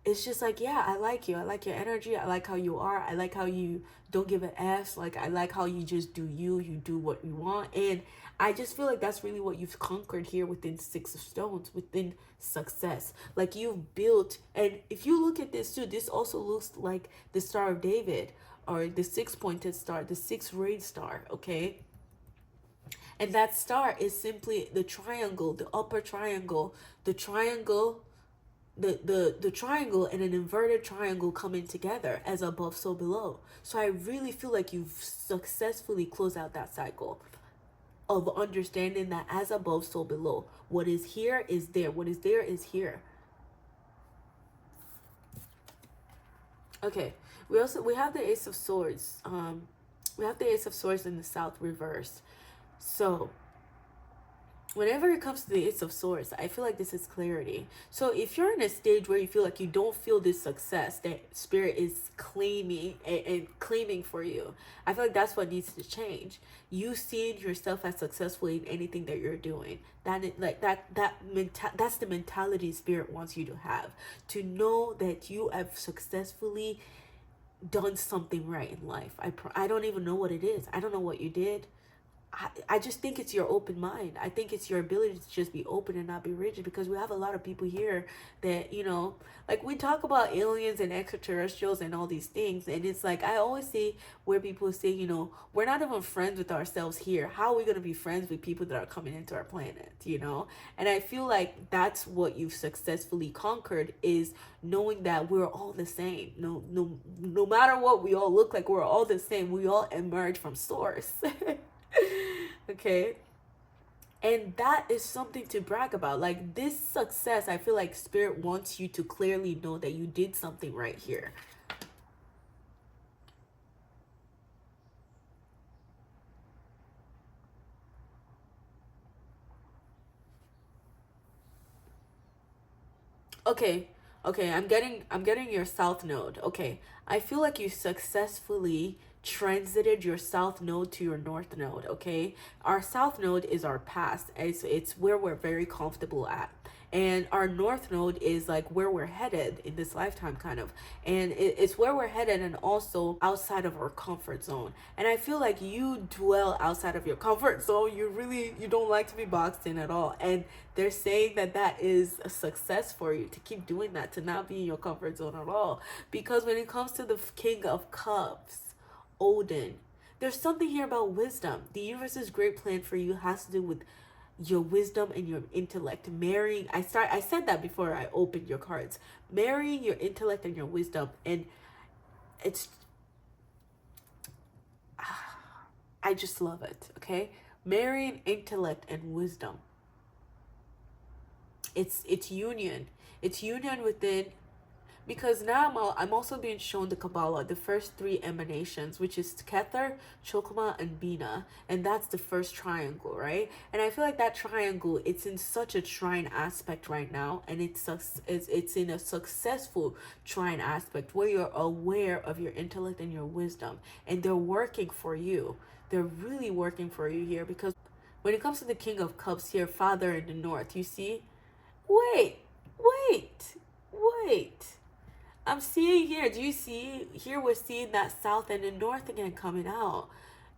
it's just like, yeah, I like you. I like your energy. I like how you are. I like how you don't give an F. Like, I like how you just do you. You do what you want. And I just feel like that's really what you've conquered here within Six of Stones, within success. Like, you've built, and if you look at this too, this also looks like the Star of David, or the six-pointed star, the six-rayed star, okay? And that star is simply the triangle, the upper triangle, the triangle, the triangle and an inverted triangle coming together, as above, so below. So I really feel like you've successfully closed out that cycle of understanding that as above, so below. What is here is there. What is there is here. Okay, we have the Ace of Swords. We have the Ace of Swords in the South reversed. So whenever it comes to the Ace of Swords, I feel like this is clarity. So if you're in a stage where you feel like you don't feel this success that Spirit is claiming and claiming for you, I feel like that's what needs to change. You seeing yourself as successful in anything that you're doing. That's the mentality Spirit wants you to have. To know that you have successfully done something right in life. I don't even know what it is. I don't know what you did. I just think it's your open mind. I think it's your ability to just be open and not be rigid, because we have a lot of people here that, like, we talk about aliens and extraterrestrials and all these things, and it's like, I always see where people say, we're not even friends with ourselves here. How are we going to be friends with people that are coming into our planet, And I feel like that's what you've successfully conquered, is knowing that we're all the same. No matter what we all look like, we're all the same. We all emerge from source. Okay, and that is something to brag about. Like, this success, I feel like Spirit wants you to clearly know that you did something right here. Okay, Okay, I'm getting your south node. Okay, I feel like you successfully transited your south node to your north node. Okay, our south node is our past. It's where we're very comfortable at, and our north node is like where we're headed in this lifetime, kind of. And it's where we're headed, and also outside of our comfort zone. And I feel like you dwell outside of your comfort zone. You don't like to be boxed in at all, and they're saying that that is a success for you, to keep doing that, to not be in your comfort zone at all. Because when it comes to the King of Cups, Odin, there's something here about wisdom. The universe's great plan for you has to do with your wisdom and your intellect. Marrying, I said that before I opened your cards. Marrying your intellect and your wisdom. And it's, I just love it. Okay, marrying intellect and wisdom. It's union. It's union within, because now I'm also being shown the Kabbalah, the first three emanations, which is Kether, Chokmah, and Bina, and that's the first triangle, right? And I feel like that triangle, it's in such a trine aspect right now, and it's in a successful trine aspect where you're aware of your intellect and your wisdom, and they're working for you. They're really working for you here, because when it comes to the King of Cups here, Father in the North, you see, wait, wait, wait. I'm seeing here, do you see? Here we're seeing that south and the north again coming out.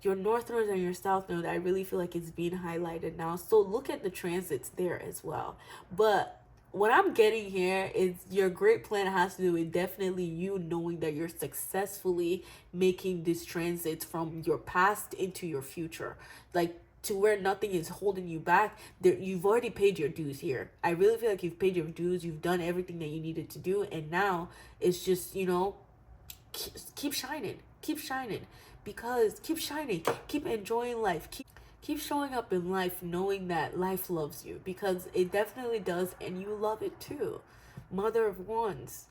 Your north node and your south node, I really feel like it's being highlighted now. So look at the transits there as well. But what I'm getting here is your great plan has to do with definitely you knowing that you're successfully making these transits from your past into your future. Like, to where nothing is holding you back. There, you've already paid your dues here. I really feel like you've paid your dues. You've done everything that you needed to do, and now it's just, keep shining, keep shining, because keep shining, keep enjoying life, keep showing up in life, knowing that life loves you, because it definitely does, and you love it too. Mother of Wands.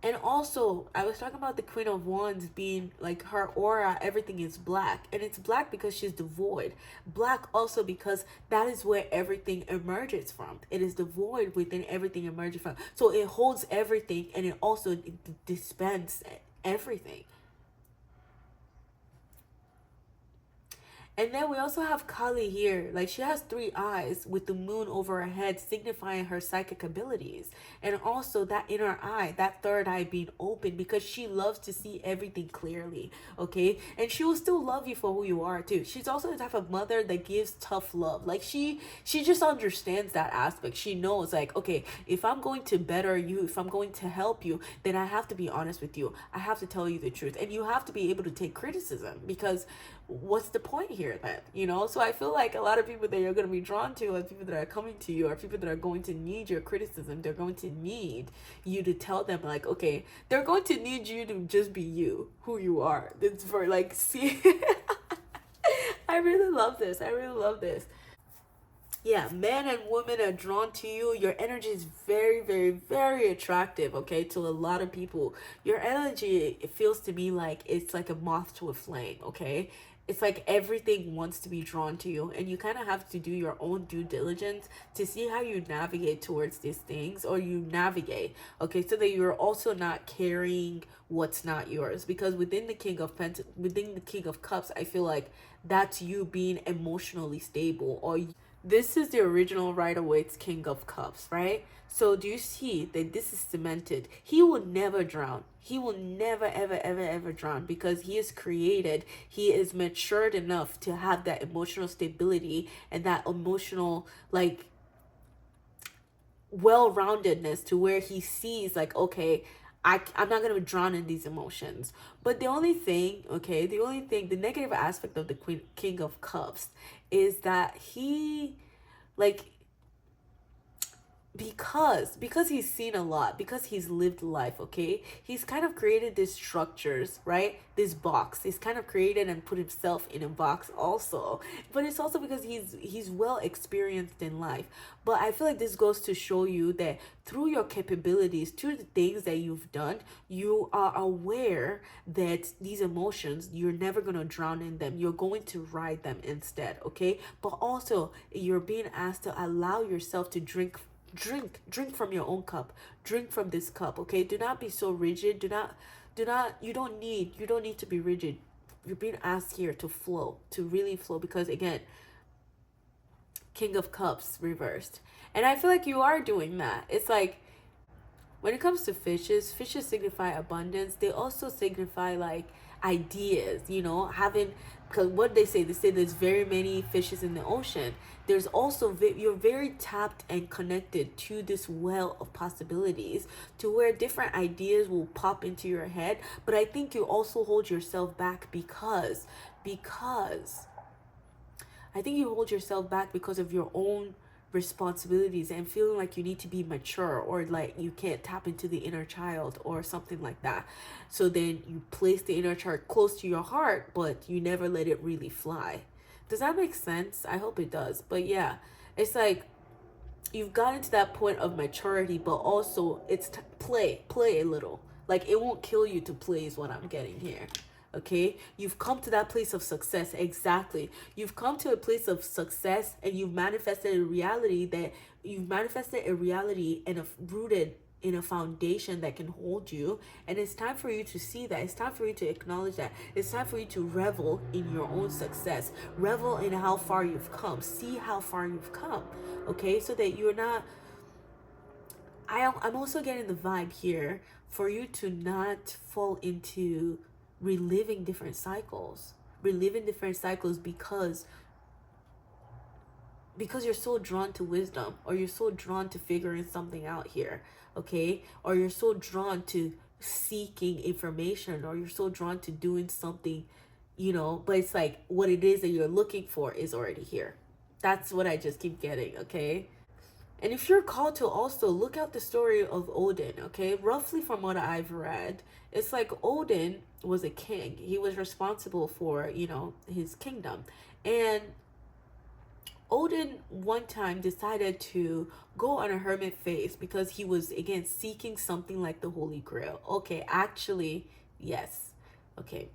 And also, I was talking about the Queen of Wands being like, her aura, everything is black. And it's black because she's the void. Black also because that is where everything emerges from. It is the void within everything emerges from. So it holds everything, and it also dispenses everything. And then we also have Kali here. Like, she has 3 eyes with the moon over her head, signifying her psychic abilities. And also that inner eye, that third eye being open, because she loves to see everything clearly, okay? And she will still love you for who you are too. She's also the type of mother that gives tough love. Like, she just understands that aspect. She knows, like, okay, if I'm going to better you, if I'm going to help you, then I have to be honest with you. I have to tell you the truth. And you have to be able to take criticism, because what's the point here then, So I feel like a lot of people that you're going to be drawn to, are people that are coming to you, are people that are going to need your criticism. They're going to need you to tell them, like, okay, they're going to need you to just be you, who you are. It's for, like, see. I really love this. I really love this. Yeah, men and women are drawn to you. Your energy is very, very, very attractive, okay, to a lot of people. Your energy, it feels to me like it's like a moth to a flame, okay? It's like everything wants to be drawn to you, and you kind of have to do your own due diligence to see how you navigate towards these things, or you navigate, okay, so that you're also not carrying what's not yours. Because within the within the King of Cups, I feel like that's you being emotionally stable, or this is the original Rider-Waite's King of Cups, right? So do you see that this is cemented? He will never drown. He will never, ever, ever, ever drown, because he is created. He is matured enough to have that emotional stability and that emotional, like, well-roundedness, to where he sees, like, okay, I'm not going to drown in these emotions. But the only thing, okay, the negative aspect of the King of Cups is that he, like, because he's seen a lot, because he's lived life, okay, he's kind of created these structures, right? This box, he's kind of created and put himself in a box also. But it's also because he's well experienced in life. But I feel like this goes to show you that through your capabilities, through the things that you've done, you are aware that these emotions, you're never going to drown in them. You're going to ride them instead, okay? But also, you're being asked to allow yourself to drink drink from your own cup. Drink from this cup, okay? Do not be so rigid. You don't need to be rigid. You're being asked here to flow, to really flow, because again, King of Cups reversed. And I feel like you are doing that. It's like, when it comes to fishes signify abundance. They also signify like ideas, you know, having, because what they say there's very many fishes in the ocean. There's also, you're very tapped and connected to this well of possibilities, to where different ideas will pop into your head. But I think you also hold yourself back because I think you hold yourself back because of your own responsibilities and feeling like you need to be mature, or like you can't tap into the inner child or something like that. So then you place the inner child close to your heart, but you never let it really fly. Does that make sense? I hope it does. But yeah, it's like you've gotten to that point of maturity, but also it's play a little. Like, it won't kill you to play is what I'm getting here. Okay, you've come to that place of success. Exactly, you've come to a place of success, and you've manifested a reality and rooted in a foundation that can hold you. And it's time for you to see that. It's time for you to acknowledge that. It's time for you to revel in your own success, revel in how far you've come, see how far you've come. Okay, so that you're not, I'm also getting the vibe here for you to not fall into reliving different cycles because you're so drawn to wisdom, or you're so drawn to figuring something out here, okay? Or you're so drawn to seeking information, or you're so drawn to doing something, you know, but it's like what it is that you're looking for is already here. That's what I just keep getting, okay? And if you're called to also look out the story of Odin, okay? Roughly from what I've read, it's like Odin was a king. He was responsible for, you know, his kingdom. And Odin one time decided to go on a hermit phase because he was, again, seeking something like the Holy Grail. Okay, actually, yes. Okay,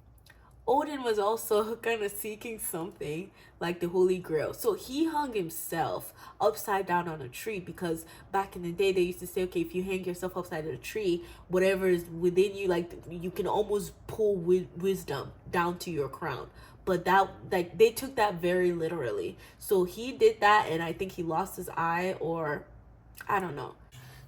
Odin was also kind of seeking something like the Holy Grail. So he hung himself upside down on a tree, because back in the day they used to say, okay, if you hang yourself upside of a tree, whatever is within you, like, you can almost pull wisdom down to your crown. But that, like, they took that very literally. So he did that, and I think he lost his eye, or I don't know.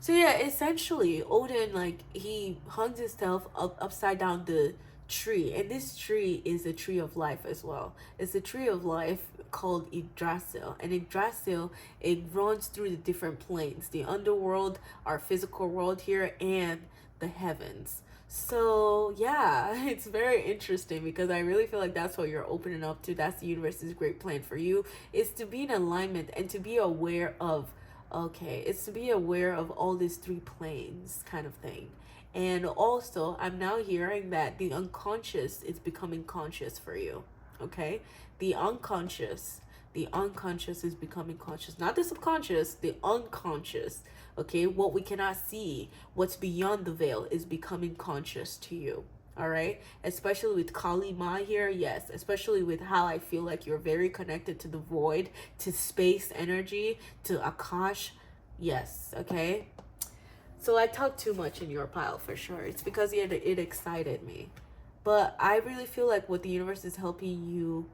So yeah, essentially Odin, like, he hung himself upside down the tree, and this tree is a tree of life as well. It's a tree of life called Yggdrasil, and Yggdrasil, it runs through the different planes, the underworld, our physical world here, and the heavens. So yeah, it's very interesting, because I really feel like that's what you're opening up to. That's the universe's great plan for you, is to be in alignment and to be aware of, okay, it's to be aware of all these three planes kind of thing. And also, I'm now hearing that the unconscious is becoming conscious for you. Okay? The unconscious is becoming conscious. Not the subconscious, the unconscious. Okay? What we cannot see, what's beyond the veil, is becoming conscious to you. All right? Especially with Kali Ma here, yes. Especially with how I feel like you're very connected to the void, to space energy, to AKASH. Yes, okay? So I talked too much in your pile for sure. It's because it excited me. But I really feel like what the universe is helping you,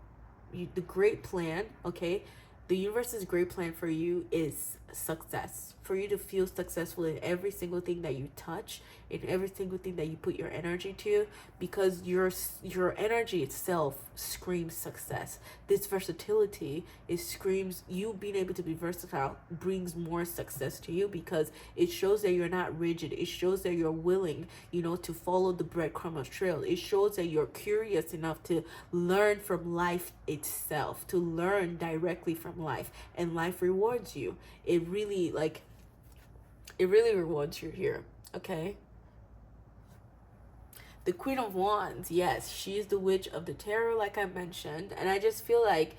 the great plan, okay? The universe's great plan for you is success. For you to feel successful in every single thing that you touch, in every single thing that you put your energy to, because your energy itself screams success. This versatility, it screams, you being able to be versatile brings more success to you, because it shows that you're not rigid. It shows that you're willing, you know, to follow the breadcrumb trail. It shows that you're curious enough to learn from life itself, to learn directly from life, and life rewards you. It really rewards you here, okay? The Queen of Wands, yes, she is the witch of the tarot, like I mentioned. And I just feel like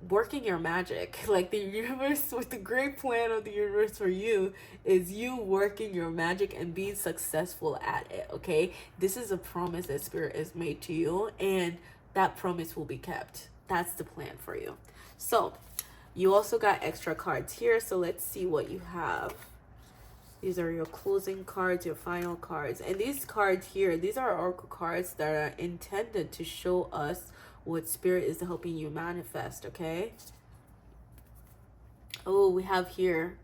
working your magic, like the universe, with the great plan of the universe for you, is you working your magic and being successful at it, okay? This is a promise that Spirit has made to you, and that promise will be kept. That's the plan for you. So you also got extra cards here, so let's see what you have. These are your closing cards, your final cards. And these cards here, these are oracle cards that are intended to show us what spirit is helping you manifest, okay? Oh, we have here,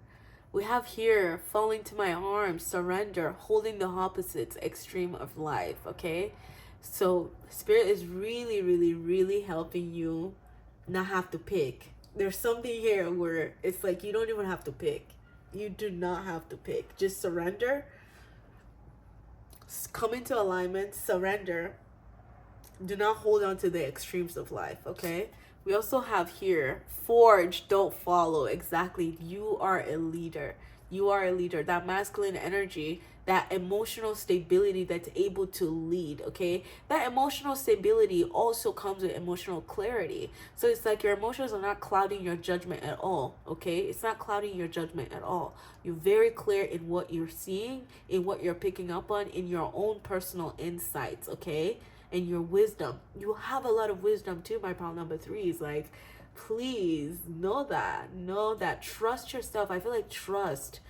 falling to my arms, surrender, holding the opposites, extreme of life, okay? So spirit is really, really, really helping you not have to pick. There's something here where it's like you don't even have to pick. You do not have to pick. Just surrender. Come into alignment. Surrender. Do not hold on to the extremes of life, okay? We also have here, forge, don't follow. Exactly. You are a leader. You are a leader. That masculine energy, that emotional stability that's able to lead, okay? That emotional stability also comes with emotional clarity. So it's like your emotions are not clouding your judgment at all, okay? It's not clouding your judgment at all. You're very clear in what you're seeing, in what you're picking up on, in your own personal insights, okay? And your wisdom. You have a lot of wisdom too, my pal number 3s. Like, please know that. Trust yourself. I feel like trust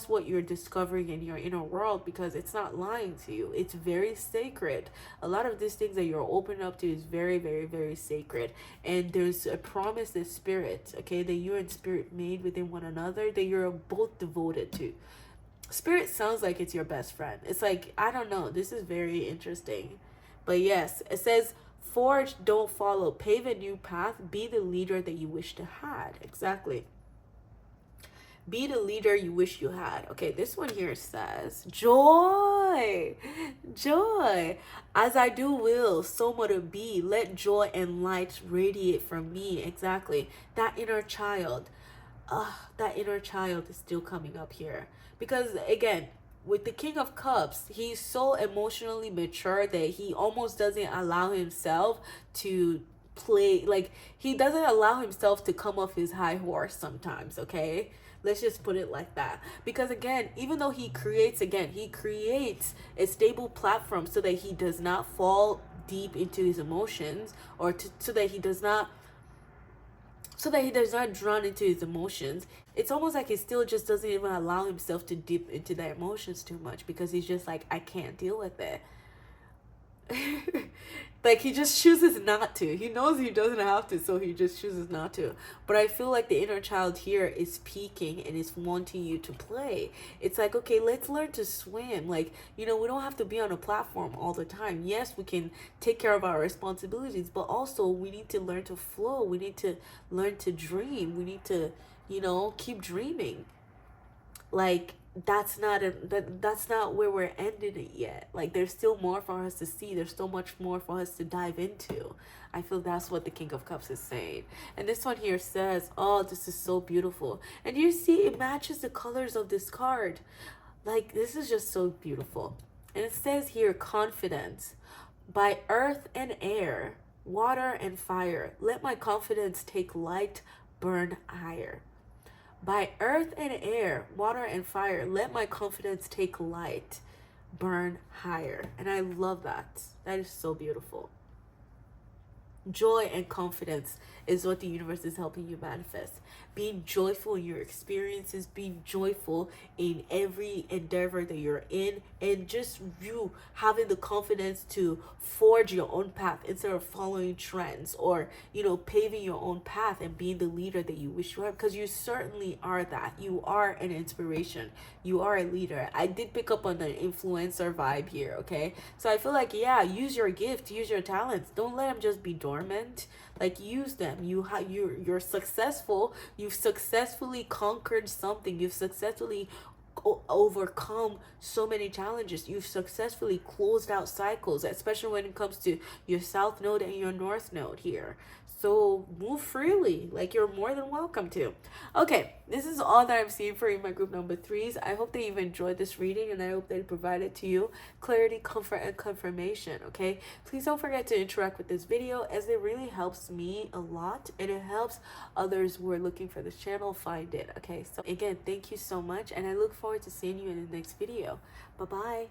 what you're discovering in your inner world, because it's not lying to you. It's very sacred. A lot of these things that you're opening up to is very, very, very sacred. And there's a promise that spirit, okay, that you and spirit made within one another, that you're both devoted to. Spirit sounds like it's your best friend. It's like, I don't know, this is very interesting. But yes, it says, forge, don't follow. Pave a new path. Be the leader that you wish to had. Exactly. Be the leader you wish you had. Okay, this one here says, joy. Joy. As I do will, so much it be. Let joy and light radiate from me. Exactly. That inner child. That inner child is still coming up here. Because again, with the King of Cups, he's so emotionally mature that he almost doesn't allow himself to play, like he doesn't allow himself to come off his high horse sometimes, okay? Let's just put it like that. Because again, even though he creates a stable platform so that he does not fall deep into his emotions, or so that he does not drown into his emotions. It's almost like he still just doesn't even allow himself to dip into their emotions too much, because he's just like, I can't deal with it. Like, he just chooses not to. He knows he doesn't have to, so he just chooses not to. But I feel like the inner child here is peaking and is wanting you to play. It's like, okay, let's learn to swim. Like, you know, we don't have to be on a platform all the time. Yes, we can take care of our responsibilities, but also we need to learn to flow. We need to learn to dream. We need to, you know, keep dreaming. Like, that's not where we're ending it yet. Like, there's still more for us to see. There's so much more for us to dive into. I feel that's what the King of Cups is saying. And this one here says, oh, this is so beautiful. And you see, it matches the colors of this card. Like, this is just so beautiful. And it says here, confidence. By earth and air, water and fire, let my confidence take light, burn higher. By earth and air, water and fire, let my confidence take light, burn higher. And I love that. That is so beautiful. Joy and confidence is what the universe is helping you manifest. Being joyful in your experiences, being joyful in every endeavor that you're in, and just you having the confidence to forge your own path instead of following trends, or, you know, paving your own path and being the leader that you wish you were, because you certainly are that. You are an inspiration. You are a leader. I did pick up on the influencer vibe here, okay? So I feel like, yeah, use your gift, use your talents. Don't let them just be dormant. Like, use them. You're successful. You've successfully conquered something. You've successfully overcome so many challenges. You've successfully closed out cycles, especially when it comes to your south node and your north node here. So move freely, like you're more than welcome to. Okay, this is all that I'm seeing for you, my group number 3s. I hope that you've enjoyed this reading, and I hope that it provided to you clarity, comfort, and confirmation, okay? Please don't forget to interact with this video, as it really helps me a lot, and it helps others who are looking for this channel find it, okay? So again, thank you so much, and I look forward to seeing you in the next video. Bye-bye.